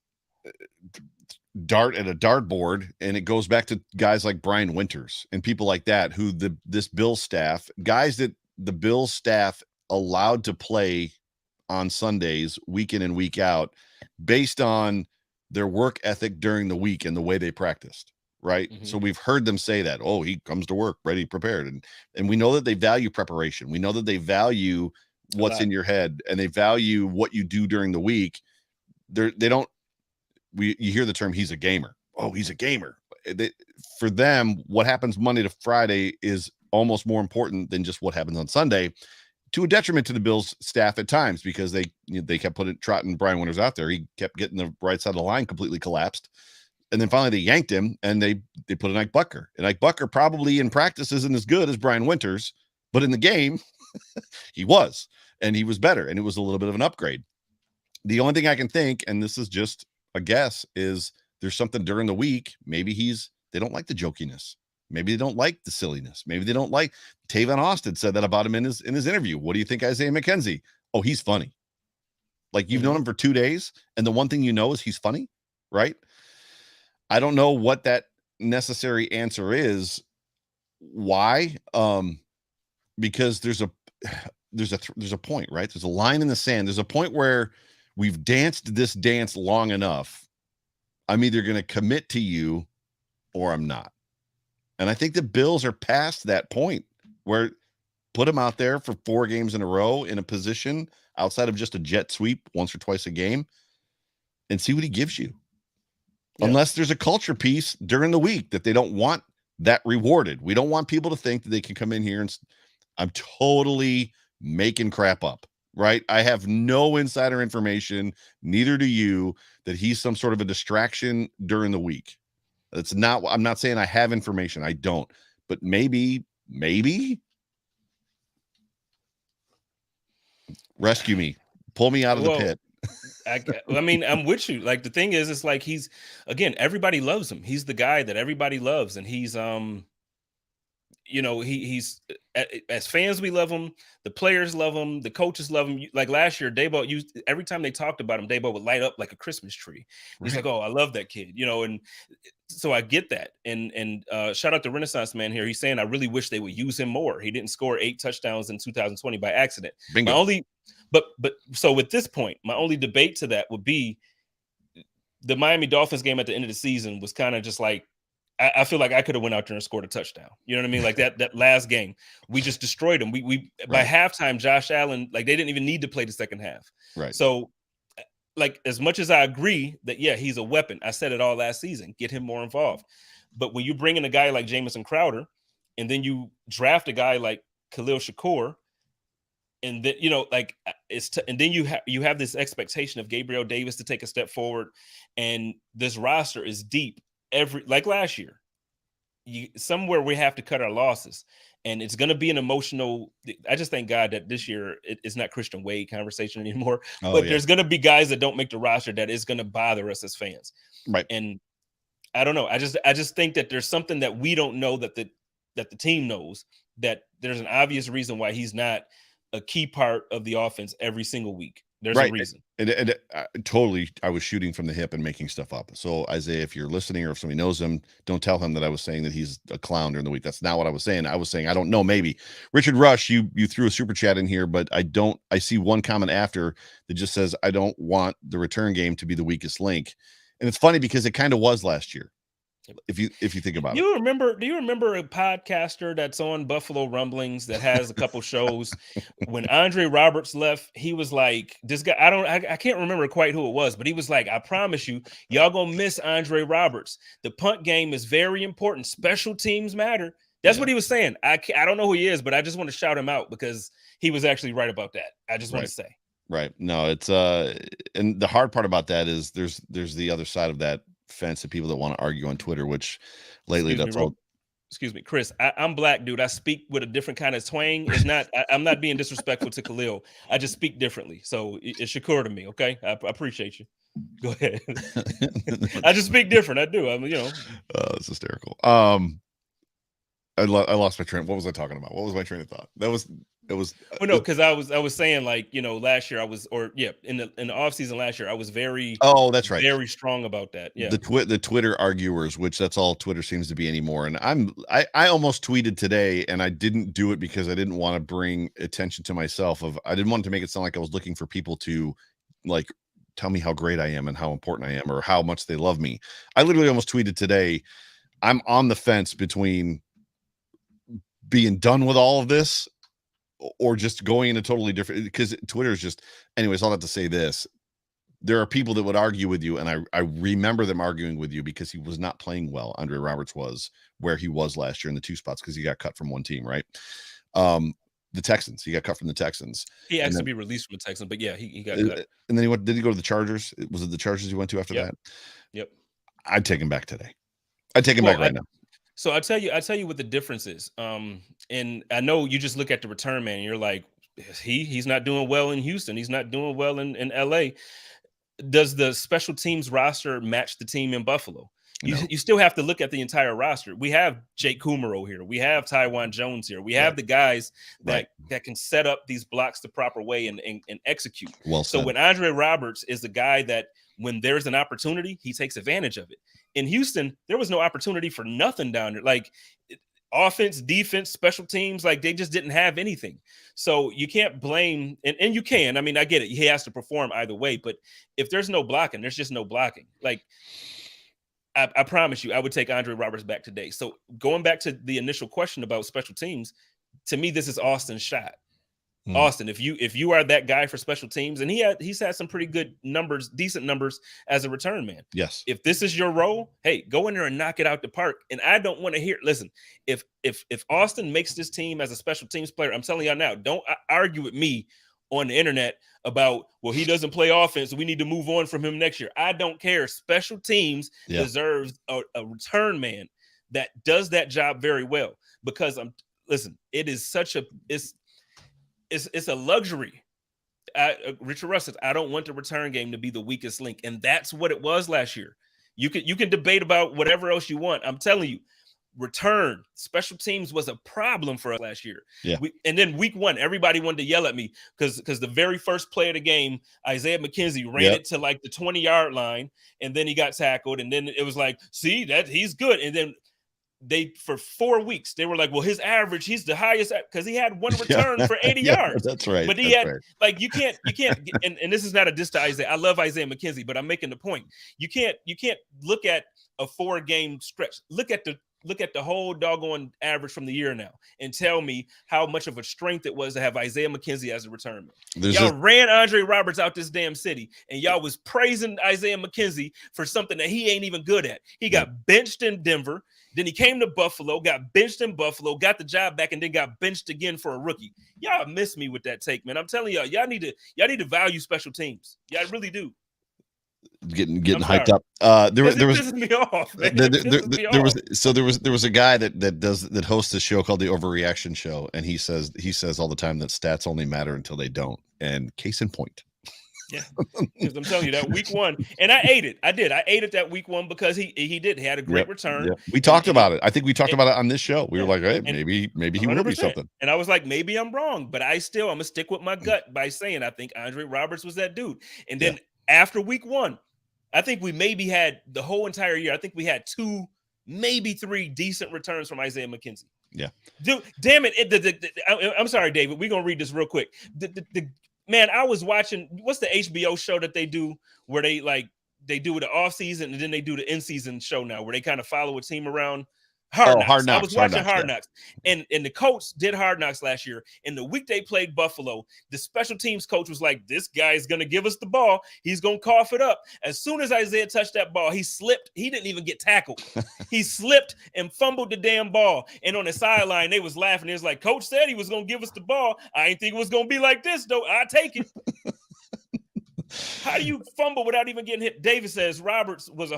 dart at a dartboard, and it goes back to guys like Brian Winters and people like that, who this Bills staff, guys that the Bills staff allowed to play on Sundays, week in and week out, based on their work ethic during the week and the way they practiced. Right. Mhm. So we've heard them say that, oh, he comes to work ready, prepared. And we know that they value preparation. We know that they value what's in your head, and they value what you do during the week. They don't, you hear the term, he's a gamer. Oh, he's a gamer. For them, what happens Monday to Friday is almost more important than just what happens on Sunday, to a detriment to the Bills staff at times, because they kept trotting Brian Winters out there. He kept getting the right side of the line completely collapsed. And then finally they yanked him, and they put in Ike Bucker. And Ike Bucker probably in practice isn't as good as Brian Winters, but in the game, he was, and he was better. And it was a little bit of an upgrade. The only thing I can think, and this is just a guess, is there's something during the week. Maybe they don't like the jokiness. Maybe they don't like the silliness. Maybe they don't like. Tavon Austin said that about him in his interview. What do you think, Isaiah McKenzie? Oh, he's funny. Like, you've known him for 2 days, and the one thing you know is he's funny, right? I don't know what that necessary answer is. Why? Because there's a point, right? There's a line in the sand. There's a point where we've danced this dance long enough. I'm either going to commit to you or I'm not. And I think the Bills are past that point where put him out there for 4 games in a row in a position outside of just a jet sweep once or twice a game and see what he gives you. Yeah. Unless there's a culture piece during the week that they don't want that rewarded. We don't want people to think that they can come in here and I'm totally making crap up, right? I have no insider information, neither do you, that he's some sort of a distraction during the week. It's not, I'm not saying I have information. I don't, but maybe rescue me, pull me out of the pit. I mean, I'm with you. Like, the thing is, it's like everybody loves him. He's the guy that everybody loves, and he's he's as fans, we love him. The players love him. The coaches love him. Like last year, Daboll every time they talked about him, Daboll would light up like a Christmas tree. He's like, "Oh, I love that kid," and so I get that. And shout out to Renaissance Man here. He's saying, "I really wish they would use him more. He didn't score 8 touchdowns in 2020 by accident." Bingo. But so with this point, my only debate to that would be the Miami Dolphins game at the end of the season was kind of just like, I feel like I could have went out there and scored a touchdown. You know what I mean? Like that last game, we just destroyed them. We by halftime, Josh Allen, like, they didn't even need to play the second half. Right. So, like, as much as I agree that, yeah, he's a weapon, I said it all last season, get him more involved. But when you bring in a guy like Jamison Crowder, and then you draft a guy like Khalil Shakur, and then and then you have this expectation of Gabriel Davis to take a step forward, and this roster is deep. Like last year, somewhere we have to cut our losses, and it's going to be an emotional. I just thank God that this year it's not Christian Wade conversation anymore. There's going to be guys that don't make the roster that is going to bother us as fans, right? And I don't know. I just think that there's something that we don't know that the team knows, that there's an obvious reason why he's not a key part of the offense every single week. There's a reason. And totally, I was shooting from the hip and making stuff up. So Isaiah, if you're listening or if somebody knows him, don't tell him that I was saying that he's a clown during the week. That's not what I was saying. I was saying, I don't know, maybe. Richard Rush, you threw a super chat in here, but I see one comment after that just says, I don't want the return game to be the weakest link. And it's funny because it kind of was last year. If you think about it. Do you remember a podcaster that's on Buffalo Rumblings that has a couple shows? When Andre Roberts left, he was like, this guy, I can't remember quite who it was, but he was like, I promise you, y'all gonna miss Andre Roberts. The punt game is very important. Special teams matter. That's what he was saying. I don't know who he is, but I just want to shout him out because he was actually right about that. I just want to say. Right. No, it's and the hard part about that is there's the other side of that fence of people that want to argue on Twitter, which lately excuse me, Chris, I'm black, dude. I speak with a different kind of twang. It's not I'm not being disrespectful to Khalil. I just speak differently. So it's Shakur to me, okay? I appreciate you. Go ahead. I just speak different. I do. It's hysterical. I lost my train. What was I talking about? What was my train of thought? Because I was saying, like, last year in the offseason last year, I was very that's right, very strong about that. Yeah. The Twitter arguers, which that's all Twitter seems to be anymore. And I almost tweeted today, and I didn't do it because I didn't want to bring attention to myself. I didn't want to make it sound like I was looking for people to like tell me how great I am and how important I am or how much they love me. I literally almost tweeted today, I'm on the fence between being done with all of this or just going in a totally different, because Twitter is just, anyways, I'll have to say this. There are people that would argue with you, and I remember them arguing with you because he was not playing well. Andre Roberts was where he was last year in the two spots because he got cut from one team, right? The Texans. He got cut from the Texans. He asked to be released from the Texans, but yeah, he got cut. And then did he go to the Chargers? Was it the Chargers he went to after that? Yep. I'd take him back today. I'd take him back right now. So I tell you what the difference is. And I know you just look at the return man and you're like, he's not doing well in Houston. He's not doing well in LA. Does the special teams roster match the team in Buffalo? No. You still have to look at the entire roster. We have Jake Kumaro here. We have Taiwan Jones here. We have the guys that can set up these blocks the proper way and execute. Well said. So when Andre Roberts is the guy that when there's an opportunity, he takes advantage of it. In Houston, there was no opportunity for nothing down there. Like offense, defense, special teams, like they just didn't have anything. So you can't blame, and you can. I mean, I get it. He has to perform either way. But if there's no blocking, there's just no blocking. Like I promise you, I would take Andre Roberts back today. So going back to the initial question about special teams, to me, this is Austin's shot. Austin, if you are that guy for special teams, and he's had some pretty good numbers, decent numbers as a return man. Yes. If this is your role, hey, go in there and knock it out the park. And I don't want to hear. Listen, if Austin makes this team as a special teams player, I'm telling y'all now, don't argue with me on the internet about, well, he doesn't play offense, so we need to move on from him next year. I don't care. Special teams deserves a return man that does that job very well, because it is such a it's a luxury. Richard Russ says, I don't want the return game to be the weakest link. And that's what it was last year. You can debate about whatever else you want. I'm telling you, return special teams was a problem for us last year. Yeah. And then week 1, everybody wanted to yell at me because the very first play of the game, Isaiah McKenzie ran it to like the 20-yard line, and then he got tackled. And then it was like, see, that he's good. And then for 4 weeks, they were like, well, his average, he's the highest because he had one return for 80 yards. That's right. But he like, you can't, and this is not a diss to Isaiah. I love Isaiah McKenzie, but I'm making the point. You can't look at a 4-game stretch. Look at the whole doggone average from the year now and tell me how much of a strength it was to have Isaiah McKenzie as a return man. Y'all ran Andre Roberts out this damn city, and y'all was praising Isaiah McKenzie for something that he ain't even good at. He got benched in Denver. Then he came to Buffalo, got benched in Buffalo, got the job back, and then got benched again for a rookie. Y'all miss me with that take, man. I'm telling y'all need to value special teams. Y'all really do. Getting hyped up. There was me off, man. There was a guy that hosts a show called the Overreaction Show, and he says all the time that stats only matter until they don't. And case in point. Yeah, because I'm telling you that week one, and I ate it. I did. I ate it that week one because he did. He had a great Yep. return. Yep. We And talked about it. I think we talked and about it on this show. We were yeah, like, hey, and maybe he will be 100%. something. And I was like, maybe I'm wrong, but I'm gonna stick with my gut by saying I think Andre Roberts was that dude. And Yeah. then after week one, I think we maybe had the whole entire year. I think we had 2, maybe 3 decent returns from Isaiah McKenzie. Yeah. Dude, damn it. I'm sorry, David. We're gonna read this real quick. Man, I was watching what's the HBO show that they do where they do the off season and then they do the in season show now where they kind of follow a team around. Hard Knocks. I was watching Hard Knocks, and the coach did Hard Knocks last year. And the week they played Buffalo, the special teams coach was like, "This guy is going to give us the ball. He's going to cough it up." As soon as Isaiah touched that ball, he slipped. He didn't even get tackled. He slipped and fumbled the damn ball. And on the sideline, they was laughing. It was like, "Coach said he was going to give us the ball. I didn't think it was going to be like this, though. I take it." How do you fumble without even getting hit? David says Roberts was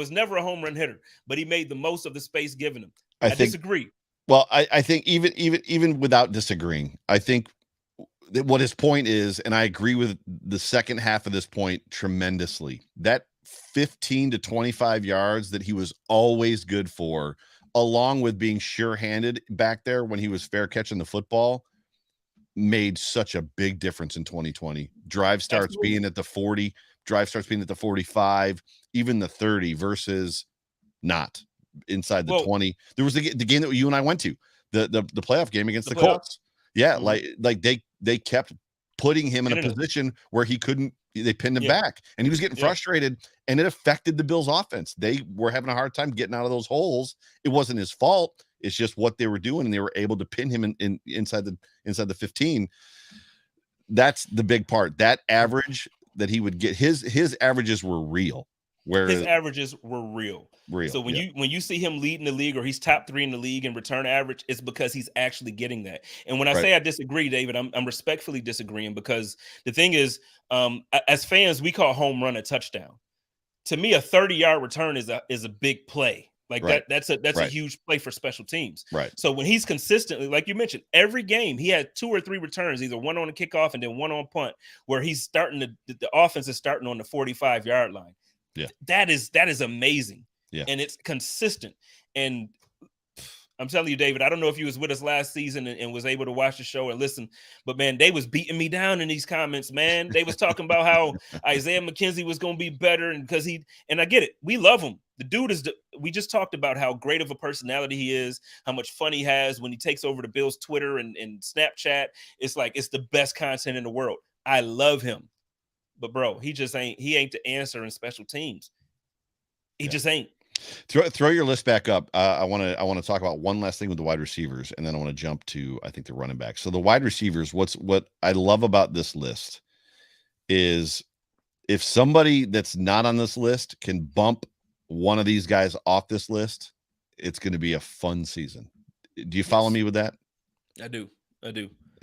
never a home run hitter, but he made the most of the space given him. I disagree. Well, I think even without disagreeing, I think what his point is, and I agree with the second half of this point tremendously, that 15 to 25 yards that he was always good for, along with being sure-handed back there when he was fair catching the football, made such a big difference in 2020. Drive starts being at the 40, drive starts being at the 45, even the 30 versus not inside the 20. There was the game that you and I went to, the playoff game against the Colts. Yeah, like they kept putting him in a position where he couldn't, they pinned him back and he was getting frustrated, and it affected the Bills offense. They were having a hard time getting out of those holes. It wasn't his fault. It's just what they were doing, and they were able to pin him in inside the 15. That's the big part. That average that he would get, his averages were real. Where his averages were real. So when you see him leading the league, or he's top 3 in the league in return average, it's because he's actually getting that. And when I say I disagree, David, I'm respectfully disagreeing, because the thing is, as fans, we call home run a touchdown. To me, a 30-yard return is a big play. Like that's a huge play for special teams. Right. So when he's consistently, like you mentioned, every game he had 2 or 3 returns, either one on the kickoff and then one on punt, where he's starting the offense is starting on the 45-yard line. Yeah. That is amazing. Yeah. And it's consistent. And I'm telling you, David, I don't know if you was with us last season and was able to watch the show and listen, but man, they was beating me down in these comments, man. They was talking about how Isaiah McKenzie was going to be better, and and I get it. We love him. The dude we just talked about how great of a personality he is, how much fun he has when he takes over the Bills Twitter and Snapchat. It's like, it's the best content in the world. I love him. But bro, he ain't the answer in special teams. He just ain't. Throw your list back up. I want to talk about one last thing with the wide receivers, and then I want to jump to, I think, the running back. So the wide receivers, what I love about this list is if somebody that's not on this list can bump one of these guys off this list, it's going to be a fun season. Do you follow me with that? I do.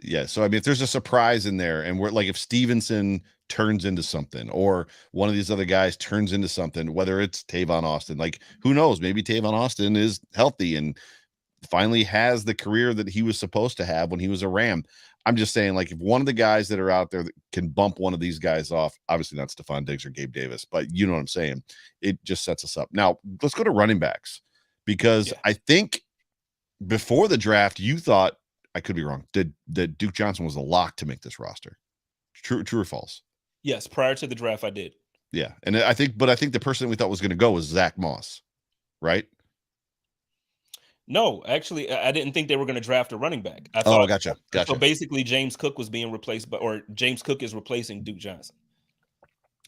Yeah. So I mean, if there's a surprise in there, and we're like, if Stevenson turns into something, or one of these other guys turns into something, whether it's Tavon Austin, like, who knows, maybe Tavon Austin is healthy and finally has the career that he was supposed to have when he was a Ram. I'm just saying, like, if one of the guys that are out there that can bump one of these guys off, obviously not Stephon Diggs or Gabe Davis, but you know what I'm saying, it just sets us up. Now let's go to running backs, because I think before the draft you thought, I could be wrong, that Duke Johnson was a lock to make this roster. True or false? Yes, prior to the draft, I did. Yeah, and I think the person we thought was going to go was Zach Moss, right? No, actually, I didn't think they were going to draft a running back. I thought, gotcha. So basically, James Cook was being replaced or James Cook is replacing Duke Johnson.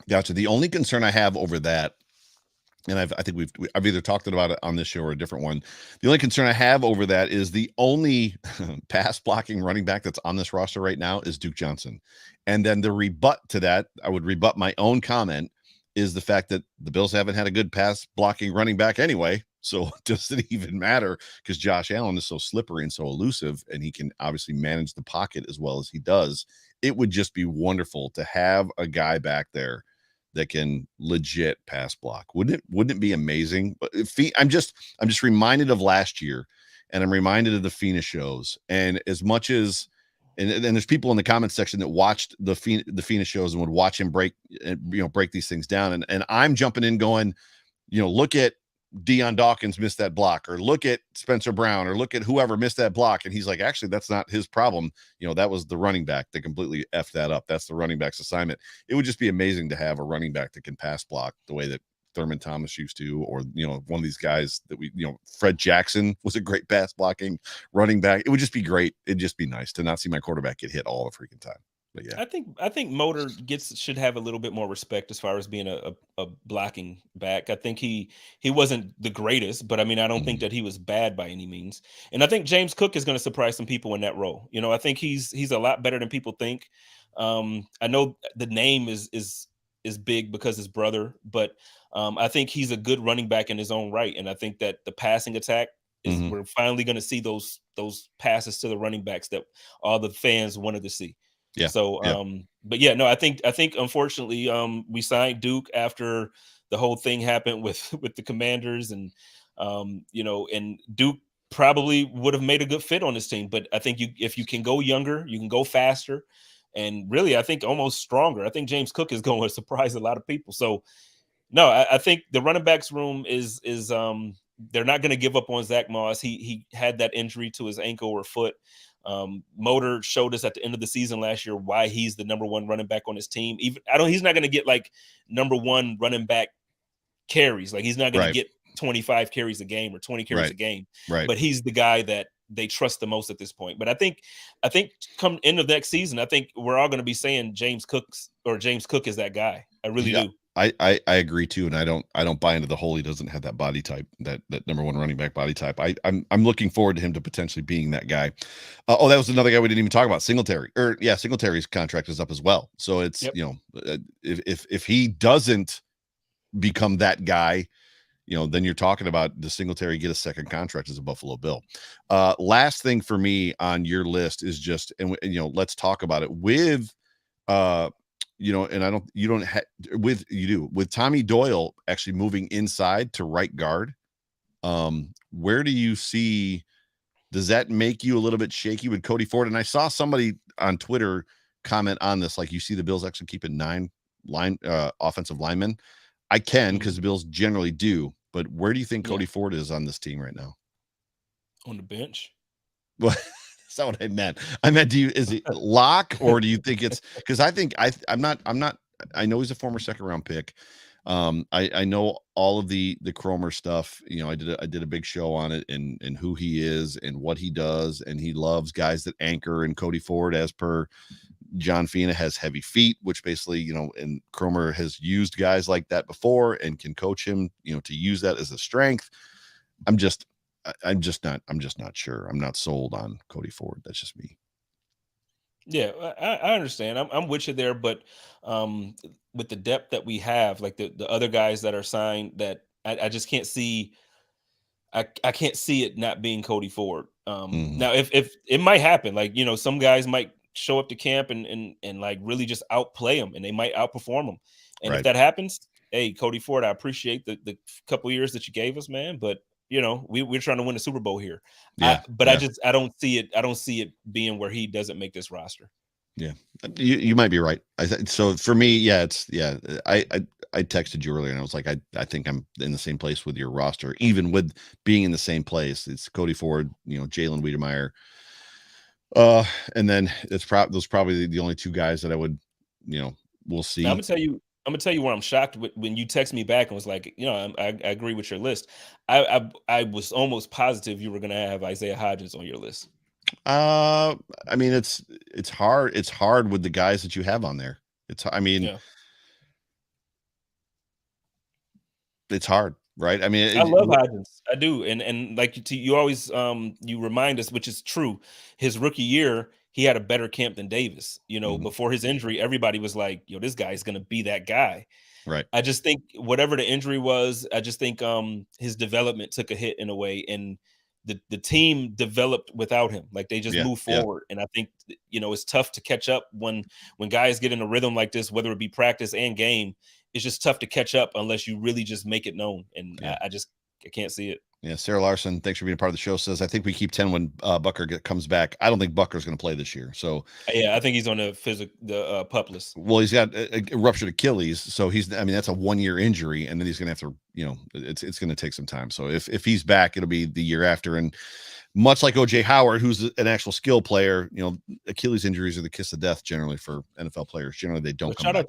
Gotcha. The only concern I have over that, and I think I've either talked about it on this show or a different one. The only concern I have over that is the only pass blocking running back that's on this roster right now is Duke Johnson. And then the rebut to that, I would rebut my own comment, is the fact that the Bills haven't had a good pass blocking running back anyway. So does it even matter? Because Josh Allen is so slippery and so elusive, and he can obviously manage the pocket as well as he does. It would just be wonderful to have a guy back there that can legit pass block. Wouldn't it be amazing? But I'm just reminded of last year, and I'm reminded of the FINA shows. And as much as And there's people in the comments section that watched the Phoenix shows and would watch him break these things down. And I'm jumping in going, look at Deion Dawkins missed that block, or look at Spencer Brown, or look at whoever missed that block. And he's like, actually, that's not his problem. That was the running back that completely effed that up. That's the running back's assignment. It would just be amazing to have a running back that can pass block the way that Thurman Thomas used to, or, one of these guys that Fred Jackson was a great pass blocking running back. It would just be great. It'd just be nice to not see my quarterback get hit all the freaking time. But yeah, I think Motor should have a little bit more respect as far as being a blocking back. I think he wasn't the greatest, but I mean, I don't think that he was bad by any means. And I think James Cook is going to surprise some people in that role. I think he's a lot better than people think. I know the name is big because his brother, but I think he's a good running back in his own right. And I think that the passing attack is we're finally going to see those passes to the running backs that all the fans wanted to see. Yeah. So, but yeah, no, I think unfortunately, we signed Duke after the whole thing happened with the Commanders, and and Duke probably would have made a good fit on this team. But I think if you can go younger, you can go faster, and really, I think almost stronger. I think James Cook is going to surprise a lot of people. So, no, I think the running backs room is they're not going to give up on Zach Moss. He had that injury to his ankle or foot. Motor showed us at the end of the season last year why he's the number one running back on his team. He's not going to get like number one running back carries. Like, he's not going to get 25 carries a game or 20 carries a game. Right. But he's the guy that they trust the most at this point. But I think come end of next season, I think we're all going to be saying James Cook is that guy. I really do. I agree too, and I don't buy into the whole he doesn't have that body type, that number one running back body type. I'm looking forward to him to potentially being that guy. That was another guy we didn't even talk about, Singletary. Singletary's contract is up as well. So it's if he doesn't become that guy, then you're talking about the Singletary get a second contract as a Buffalo Bill. Last thing for me on your list is just, and let's talk about it with with Tommy Doyle actually moving inside to right guard. Where do you see, does that make you a little bit shaky with Cody Ford? And I saw somebody on Twitter comment on this, like, you see the Bills actually keeping 9 offensive linemen. I can, because the Bills generally do, but where do you think Cody Ford is on this team right now? On the bench. Well, that's not what I meant. I meant, is it lock, or do you think it's, because I think I'm not, I know he's a former second round pick. I know all of the Cromer stuff. I did a big show on it, and who he is and what he does, and he loves guys that anchor, and Cody Ford, as per John Fina, has heavy feet, which basically, and Cromer has used guys like that before and can coach him, to use that as a strength. I'm just not sure. I'm not sold on Cody Ford. That's just me. Yeah, I understand. I'm with you there, but with the depth that we have, like the other guys that are signed, that I just can't see. I can't see it not being Cody Ford. Now, if it might happen, like, some guys might show up to camp and like really just outplay them, and they might outperform them. And if that happens, hey, Cody Ford, I appreciate the couple years that you gave us, man, but we're trying to win the Super Bowl here. I don't see it. I don't see it being where he doesn't make this roster. Yeah, you might be right. So for me, I texted you earlier, and I was like, I think I'm in the same place with your roster, even with being in the same place. It's Cody Ford, Jalen Wiedemeyer, and then those probably the only two guys that I would, we'll see. Now, I'm gonna tell you where I'm shocked when you text me back and was like, I agree with your list. I was almost positive you were gonna have Isaiah Hodgins on your list. I mean, it's hard. It's hard with the guys that you have on there. It's hard, right? I mean, I love Hodgins. I do. And like you always, you remind us, which is true. His rookie year, he had a better camp than Davis. Before his injury, everybody was like, this guy is going to be that guy. Right. I just think whatever the injury was, I just think his development took a hit in a way, and the team developed without him. Like, they just moved forward. And I think, it's tough to catch up when guys get in a rhythm like this, whether it be practice and game. It's just tough to catch up unless you really just make it known. And can't see it. Yeah, Sarah Larson, thanks for being a part of the show, says, I think we keep 10 when Bucker comes back. I don't think Bucker's going to play this year. So, yeah, I think he's on the pup list. Well, he's got a ruptured Achilles. So that's a 1-year injury. And then he's going to have to, it's going to take some time. So if he's back, it'll be the year after. And much like OJ Howard, who's an actual skill player, Achilles injuries are the kiss of death generally for NFL players. Generally, they don't come Shout back.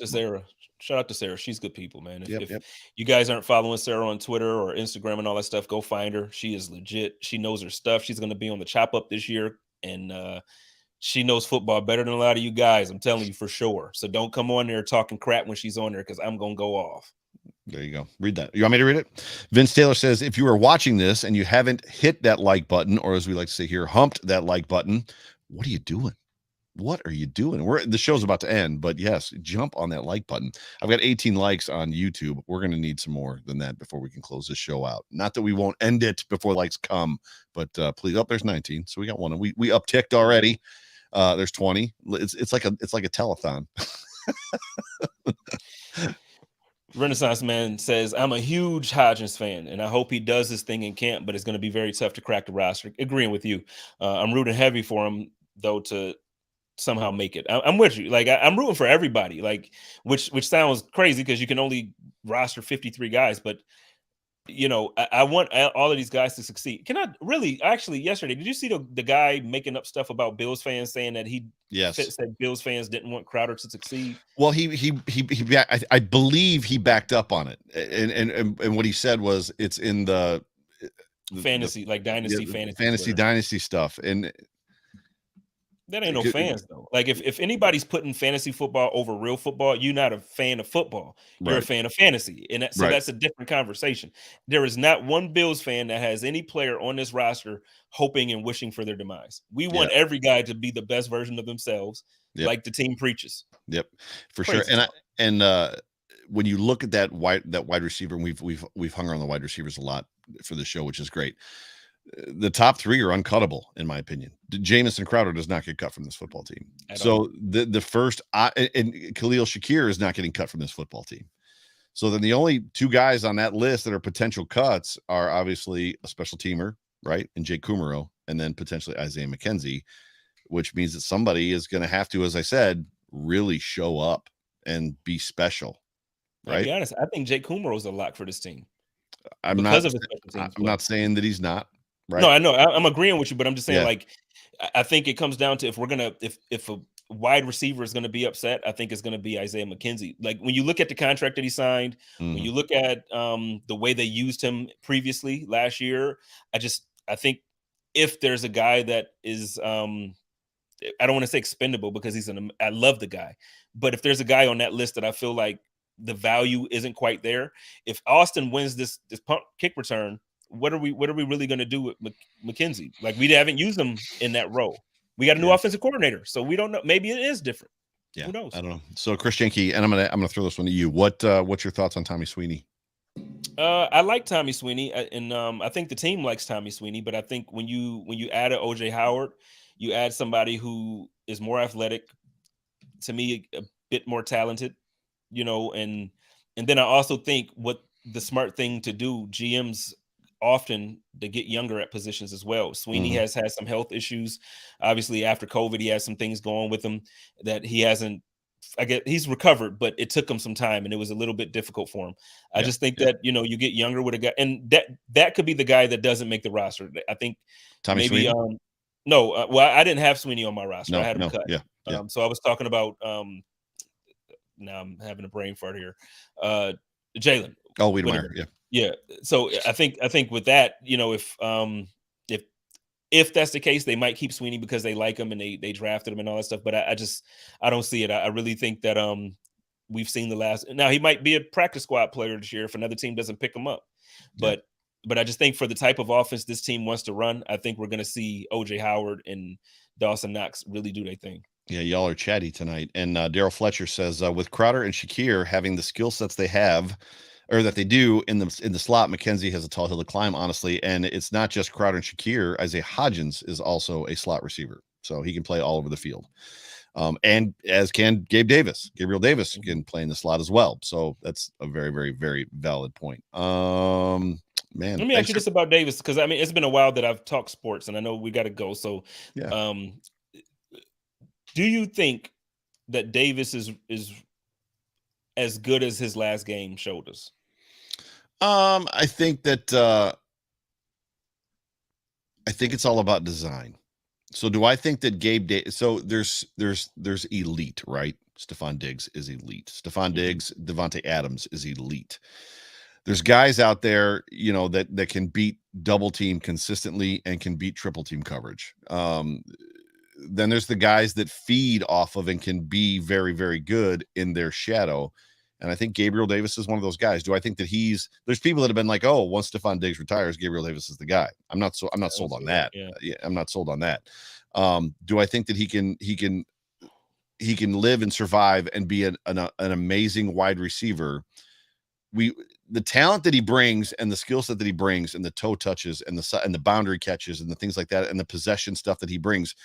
Shout out to Sarah. She's good people, man. If Yep. you guys aren't following Sarah on Twitter or Instagram and all that stuff, go find her. She is legit. She knows her stuff. She's going to be on the Chop Up this year. And she knows football better than a lot of you guys. I'm telling you for sure. So don't come on there talking crap when she's on there, because I'm going to go off. There you go. Read that. You want me to read it? Vince Taylor says, if you are watching this and you haven't hit that like button, or as we like to say here, humped that like button, what are you doing? What are you doing? The show's about to end, but yes, jump on that like button. I've got 18 likes on YouTube. We're going to need some more than that before we can close this show out. Not that we won't end it before likes come, but please. There's 19. So we got one. We upticked already. There's 20. It's like a telethon. Renaissance Man says, I'm a huge Hodgins fan, and I hope he does this thing in camp, but it's going to be very tough to crack the roster. Agreeing with you. I'm rooting heavy for him, though, to somehow make it. I'm with you. Like, I'm rooting for everybody, like, which sounds crazy because you can only roster 53 guys, but I want all of these guys to succeed. Can I really, actually, yesterday, did you see the guy making up stuff about Bills fans saying that said Bills fans didn't want Crowder to succeed? Well, I believe he backed up on it. And what he said was it's in the fantasy, like dynasty fantasy dynasty stuff. And that ain't no fans though. Like if anybody's putting fantasy football over real football, you're not a fan of football. You're a fan of fantasy. And that's a different conversation. There is not one Bills fan that has any player on this roster hoping and wishing for their demise. We want every guy to be the best version of themselves, like the team preaches. Yep, for sure. And when you look at that wide receiver, and we've hung around the wide receivers a lot for the show, which is great. The top three are uncuttable, in my opinion. Jamison Crowder does not get cut from this football team. So the first, and Khalil Shakir is not getting cut from this football team. So then the only two guys on that list that are potential cuts are obviously a special teamer, right? And Jake Kumaro, and then potentially Isaiah McKenzie, which means that somebody is going to have to, as I said, really show up and be special, right? To be honest, I think Jake Kumaro is a lock for this team. I'm not saying that he's not. Right. No, I know. I'm agreeing with you, but I'm just saying, like, I think it comes down to if a wide receiver is going to be upset, I think it's going to be Isaiah McKenzie. Like, when you look at the contract that he signed, when you look at the way they used him previously last year, I think if there's a guy that is, I don't want to say expendable because I love the guy, but if there's a guy on that list that I feel like the value isn't quite there, if Austin wins this punt kick return, what are we really going to do with McKenzie? Like, we haven't used him in that role. We got a new offensive coordinator, so we don't know. Maybe it is different. Yeah, who knows? I don't know. So Chris Jenke, and I'm gonna throw this one to you. What's your thoughts on Tommy Sweeney? I like Tommy Sweeney, and I think the team likes Tommy Sweeney. But I think when you add an OJ Howard, you add somebody who is more athletic, to me, a bit more talented, and then I also think what the smart thing to do, GMs often to get younger at positions as well. Sweeney has had some health issues. Obviously, after COVID, he has some things going with him that he hasn't. I guess he's recovered, but it took him some time, and it was a little bit difficult for him. I just think that you get younger with a guy, and that could be the guy that doesn't make the roster. I think Tommy maybe Sweeney? No. Well, I didn't have Sweeney on my roster. I had him cut. Yeah. So I was talking about. Now I'm having a brain fart here. Jalen. Oh, Wiedemeyer. Yeah. Yeah. So I think with that, if that's the case, they might keep Sweeney because they like him and they drafted him and all that stuff. But I don't see it. I really think that we've seen the last. Now he might be a practice squad player this year if another team doesn't pick him up. But I just think for the type of offense this team wants to run, I think we're going to see OJ Howard and Dawson Knox really do their thing. Yeah, y'all are chatty tonight. And Daryl Fletcher says, with Crowder and Shakir having the skill sets they have, or that they do in the slot, McKenzie has a tall hill to climb, honestly. And it's not just Crowder and Shakir. Isaiah Hodgins is also a slot receiver, so he can play all over the field. And as can Gabriel Davis can play in the slot as well. So that's a very, very, very valid point. Man, Let me ask you this about Davis, because I mean, it's been a while that I've talked sports, and I know we got to go. So, yeah. Do you think that Davis is as good as his last game showed us? I think that I think it's all about design. So do I think that so there's elite, right? Stephon Diggs is elite. Stephon Diggs, Devontae Adams is elite. There's guys out there, that can beat double team consistently and can beat triple team coverage. Then there's the guys that feed off of and can be very, very good in their shadow. And I think Gabriel Davis is one of those guys. Do I think that there's people that have been like, oh, once Stephon Diggs retires, Gabriel Davis is the guy. I'm not sold on that. Yeah, I'm not sold on that. Do I think that he can live and survive and be an amazing wide receiver? The talent that he brings and the skill set that he brings and the toe touches and the boundary catches and the things like that and the possession stuff that he brings,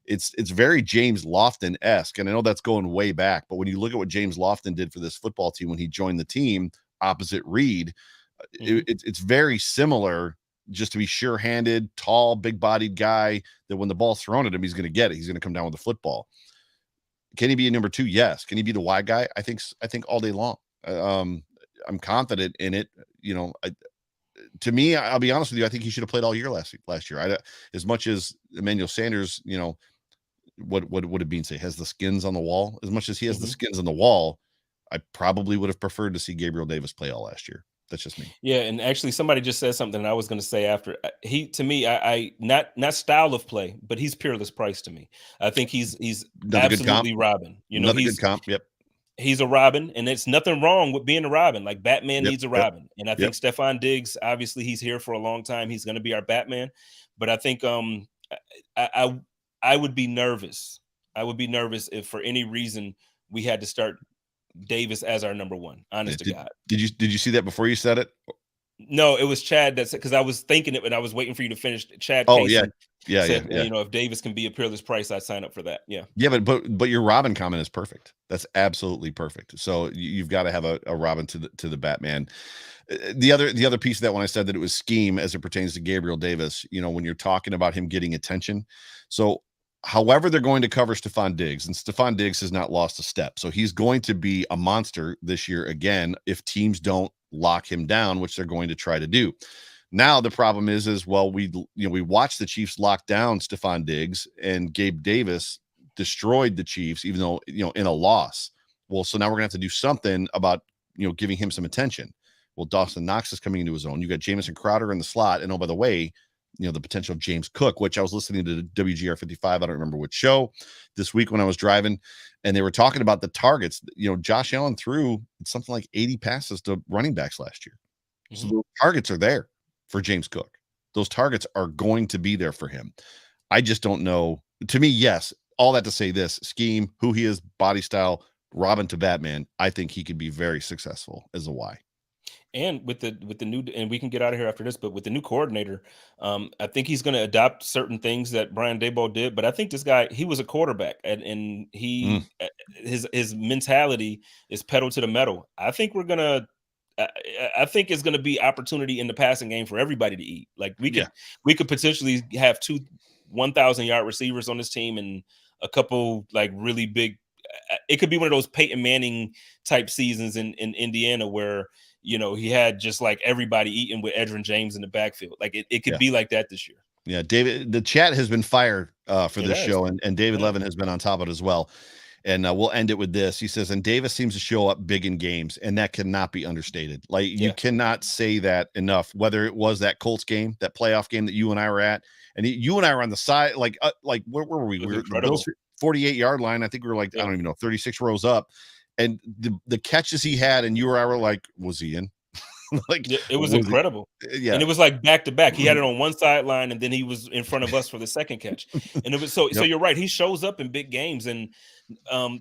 it's very James Lofton-esque. And I know that's going way back, but when you look at what James Lofton did for this football team when he joined the team opposite Reed, it's very similar, just to be sure-handed, tall, big-bodied guy that when the ball's thrown at him, he's going to get it. He's going to come down with the football. Can he be a number 2? Yes. Can he be the wide guy? I think all day long. I'm confident in it. To me, I'll be honest with you, I think he should have played all year last year. As much as Emmanuel Sanders, what would Bean say? Has the skins on the wall? As much as he has the skins on the wall, I probably would have preferred to see Gabriel Davis play all last year. That's just me. Yeah, and actually, somebody just said something I was going to say after. To me, I not style of play, but he's Peerless Price to me. I think he's Another absolutely Robin. Another good comp. Yep. He's a Robin, and it's nothing wrong with being a Robin. Like Batman needs a Robin, and I think Stephon Diggs, obviously, he's here for a long time. He's going to be our Batman, but I think I would be nervous. I would be nervous if, for any reason, we had to start Davis as our number 1. Honest to God. Did you see that before you said it? No, it was Chad that said, because I was thinking it, but I was waiting for you to finish. Chad. Oh, Casey yeah. said, if Davis can be a Peerless Price, I'd sign up for that. Yeah. Yeah, but your Robin comment is perfect. That's absolutely perfect. So you've got to have a Robin to the Batman. The other piece of that, when I said that it was scheme as it pertains to Gabriel Davis, when you're talking about him getting attention. So however they're going to cover Stephon Diggs, and Stephon Diggs has not lost a step. So he's going to be a monster this year again if teams don't lock him down, which they're going to try to do. Now the problem is we watched the Chiefs lock down Stephon Diggs, and Gabe Davis destroyed the Chiefs, even though in a loss. Well, so now we're gonna have to do something about giving him some attention. Well, Dawson Knox is coming into his own. You got Jamison Crowder in the slot, and oh, by the way, the potential of James Cook, which I was listening to WGR 55. I don't remember which show this week when I was driving, and they were talking about the targets. Josh Allen threw something like 80 passes to running backs last year. So the targets are there for James Cook. Those targets are going to be there for him. I just don't know. To me, yes, all that to say this: scheme, who he is, body style, Robin to Batman. I think he could be very successful as a Y. And with the new, and we can get out of here after this, but with the new coordinator, I think he's going to adopt certain things that Brian Daboll did. But I think this guy, he was a quarterback, and he his mentality is pedal to the metal. I think we're gonna. I think it's going to be opportunity in the passing game for everybody to eat. Like we could potentially have 2 1,000-yard receivers on this team and a couple like really big. It could be one of those Peyton Manning type seasons in Indiana where he had just like everybody eating with Edgerrin James in the backfield. Like it could be like that this year. Yeah, David, the chat has been fired for this show, and David Levin has been on top of it as well. And we'll end it with this. He says, and Davis seems to show up big in games, and that cannot be understated. Like you cannot say that enough, whether it was that Colts game, that playoff game that you and I were at, and you and I were on the side, like where were we? We were the Bills 48-yard line. I think we were like, I don't even know, 36 rows up. And the catches he had, and you and I were like, was he in? It was incredible. Yeah. And it was like back to back. He had it on one sideline, and then he was in front of us for the second catch. And it was so you're right. He shows up in big games. And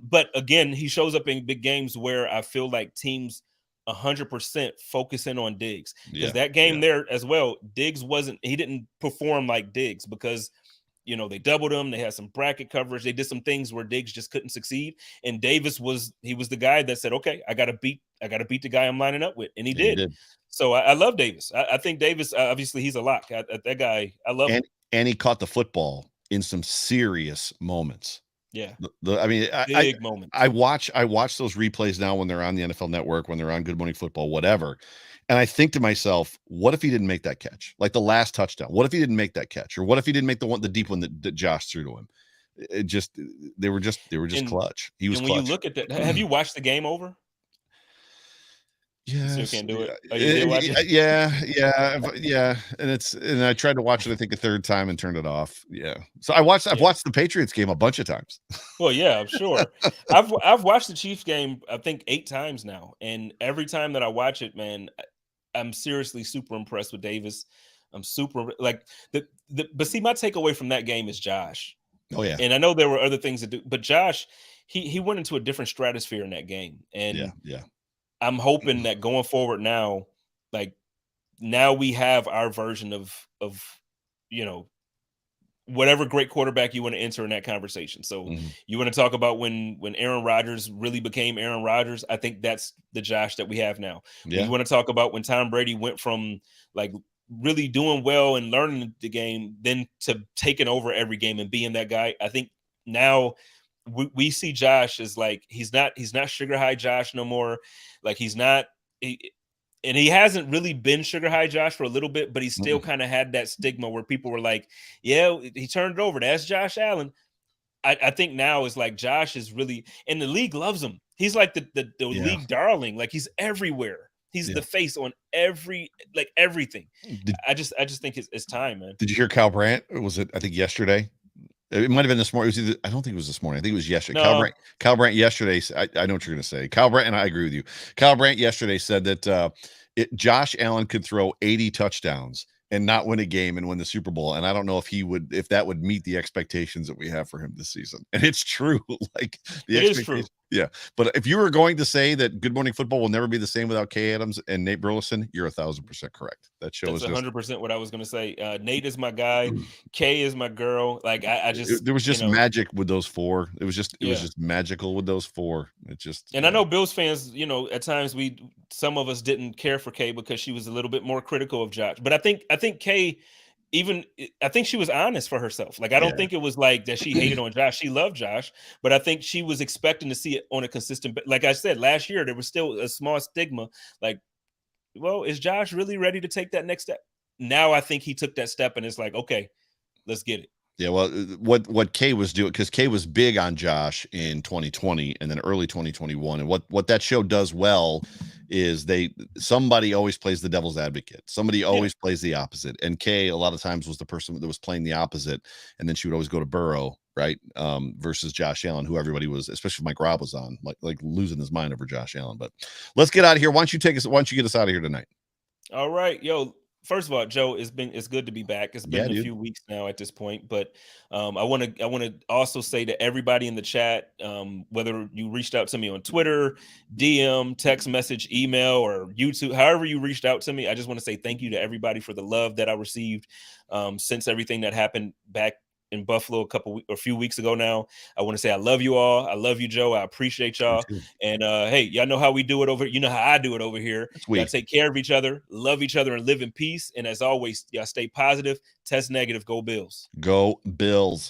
but again, he shows up in big games where I feel like teams 100% focusing on Diggs. Because that game there as well, Diggs he didn't perform like Diggs because they doubled him. They had some bracket coverage. They did some things where Diggs just couldn't succeed. And Davis was the guy that said, okay, I gotta beat the guy I'm lining up with. And he did. So I love Davis. I think Davis, obviously, he's a lock. That guy, I love him. And he caught the football in some serious moments. Yeah. I mean, Big moments. I watch those replays now when they're on the NFL Network, when they're on Good Morning Football, whatever. And I think to myself, what if he didn't make that catch? Like the last touchdown. What if he didn't make that catch? Or what if he didn't make the deep one that Josh threw to him? It just they were just clutch. He was and when clutch. you look at that, have you watched the game over? Yes. So you can't do it. Oh, you did watch it? Yeah. And I tried to watch it, I think, a third time and turned it off. Yeah. So I've watched the Patriots game a bunch of times. Well, yeah, I'm sure. I've watched the Chiefs game, I think 8 times now. And every time that I watch it, man, I'm seriously super impressed with Davis. I'm super like but see, my takeaway from that game is Josh. Oh yeah. And I know there were other things to do, but Josh, he went into a different stratosphere in that game. And yeah. I'm hoping that going forward now, like now we have our version of whatever great quarterback you want to enter in that conversation. So you want to talk about when Aaron Rodgers really became Aaron Rodgers. I think that's the Josh that we have now. Yeah. You want to talk about when Tom Brady went from like really doing well and learning the game, then to taking over every game and being that guy. I think now we see Josh as like he's not sugar high Josh no more. Like and he hasn't really been sugar high Josh for a little bit, but he still kind of had that stigma where people were like, yeah, he turned it over. That's Josh Allen. I think now is like Josh is really, and the league loves him. He's like the league darling. Like he's everywhere. He's the face on everything. I just think it's time, man. Did you hear Kyle Brandt? Was it, I think, yesterday? It might have been this morning. It was I don't think it was this morning. I think it was yesterday. No. Kyle Brandt yesterday. I know what you're going to say. Kyle Brandt, and I agree with you. Kyle Brandt yesterday said that Josh Allen could throw 80 touchdowns and not win a game and win the Super Bowl. And I don't know if that would meet the expectations that we have for him this season. And it's true. Like it is true. Yeah. But if you were going to say that Good Morning Football will never be the same without Kay Adams and Nate Burleson, you're 1,000% correct. That show is 100% what I was going to say. Nate is my guy. Kay is my girl. Like there was just magic with those four. It was just magical with those four. And I know Bills fans, at times some of us didn't care for Kay because she was a little bit more critical of Josh. But I think Kay, I think she was honest for herself. Like, I don't think it was like that she hated on Josh. She loved Josh, but I think she was expecting to see it on a consistent. Like I said, last year, there was still a small stigma. Like, well, is Josh really ready to take that next step? Now I think he took that step and it's like, okay, let's get it. Yeah, well, what Kay was doing, because Kay was big on Josh in 2020 and then early 2021. And what that show does well is somebody always plays the devil's advocate. Somebody always plays the opposite. And Kay a lot of times was the person that was playing the opposite. And then she would always go to Burrow, right? Versus Josh Allen, who everybody was, especially Mike Robb was on, like losing his mind over Josh Allen. But let's get out of here. Why don't you get us out of here tonight? All right, yo. First of all, Joe, it's good to be back. It's been a few weeks now at this point, but I want to also say to everybody in the chat, whether you reached out to me on Twitter, DM, text message, email, or YouTube, however you reached out to me, I just want to say thank you to everybody for the love that I received since everything that happened back in Buffalo a few weeks ago now. I want to say I love you all. I love you, Joe. I appreciate y'all. And hey, y'all know how we do it over. You know how I do it over here. Y'all take care of each other, love each other, and live in peace. And as always, y'all stay positive, test negative. Go Bills. Go Bills.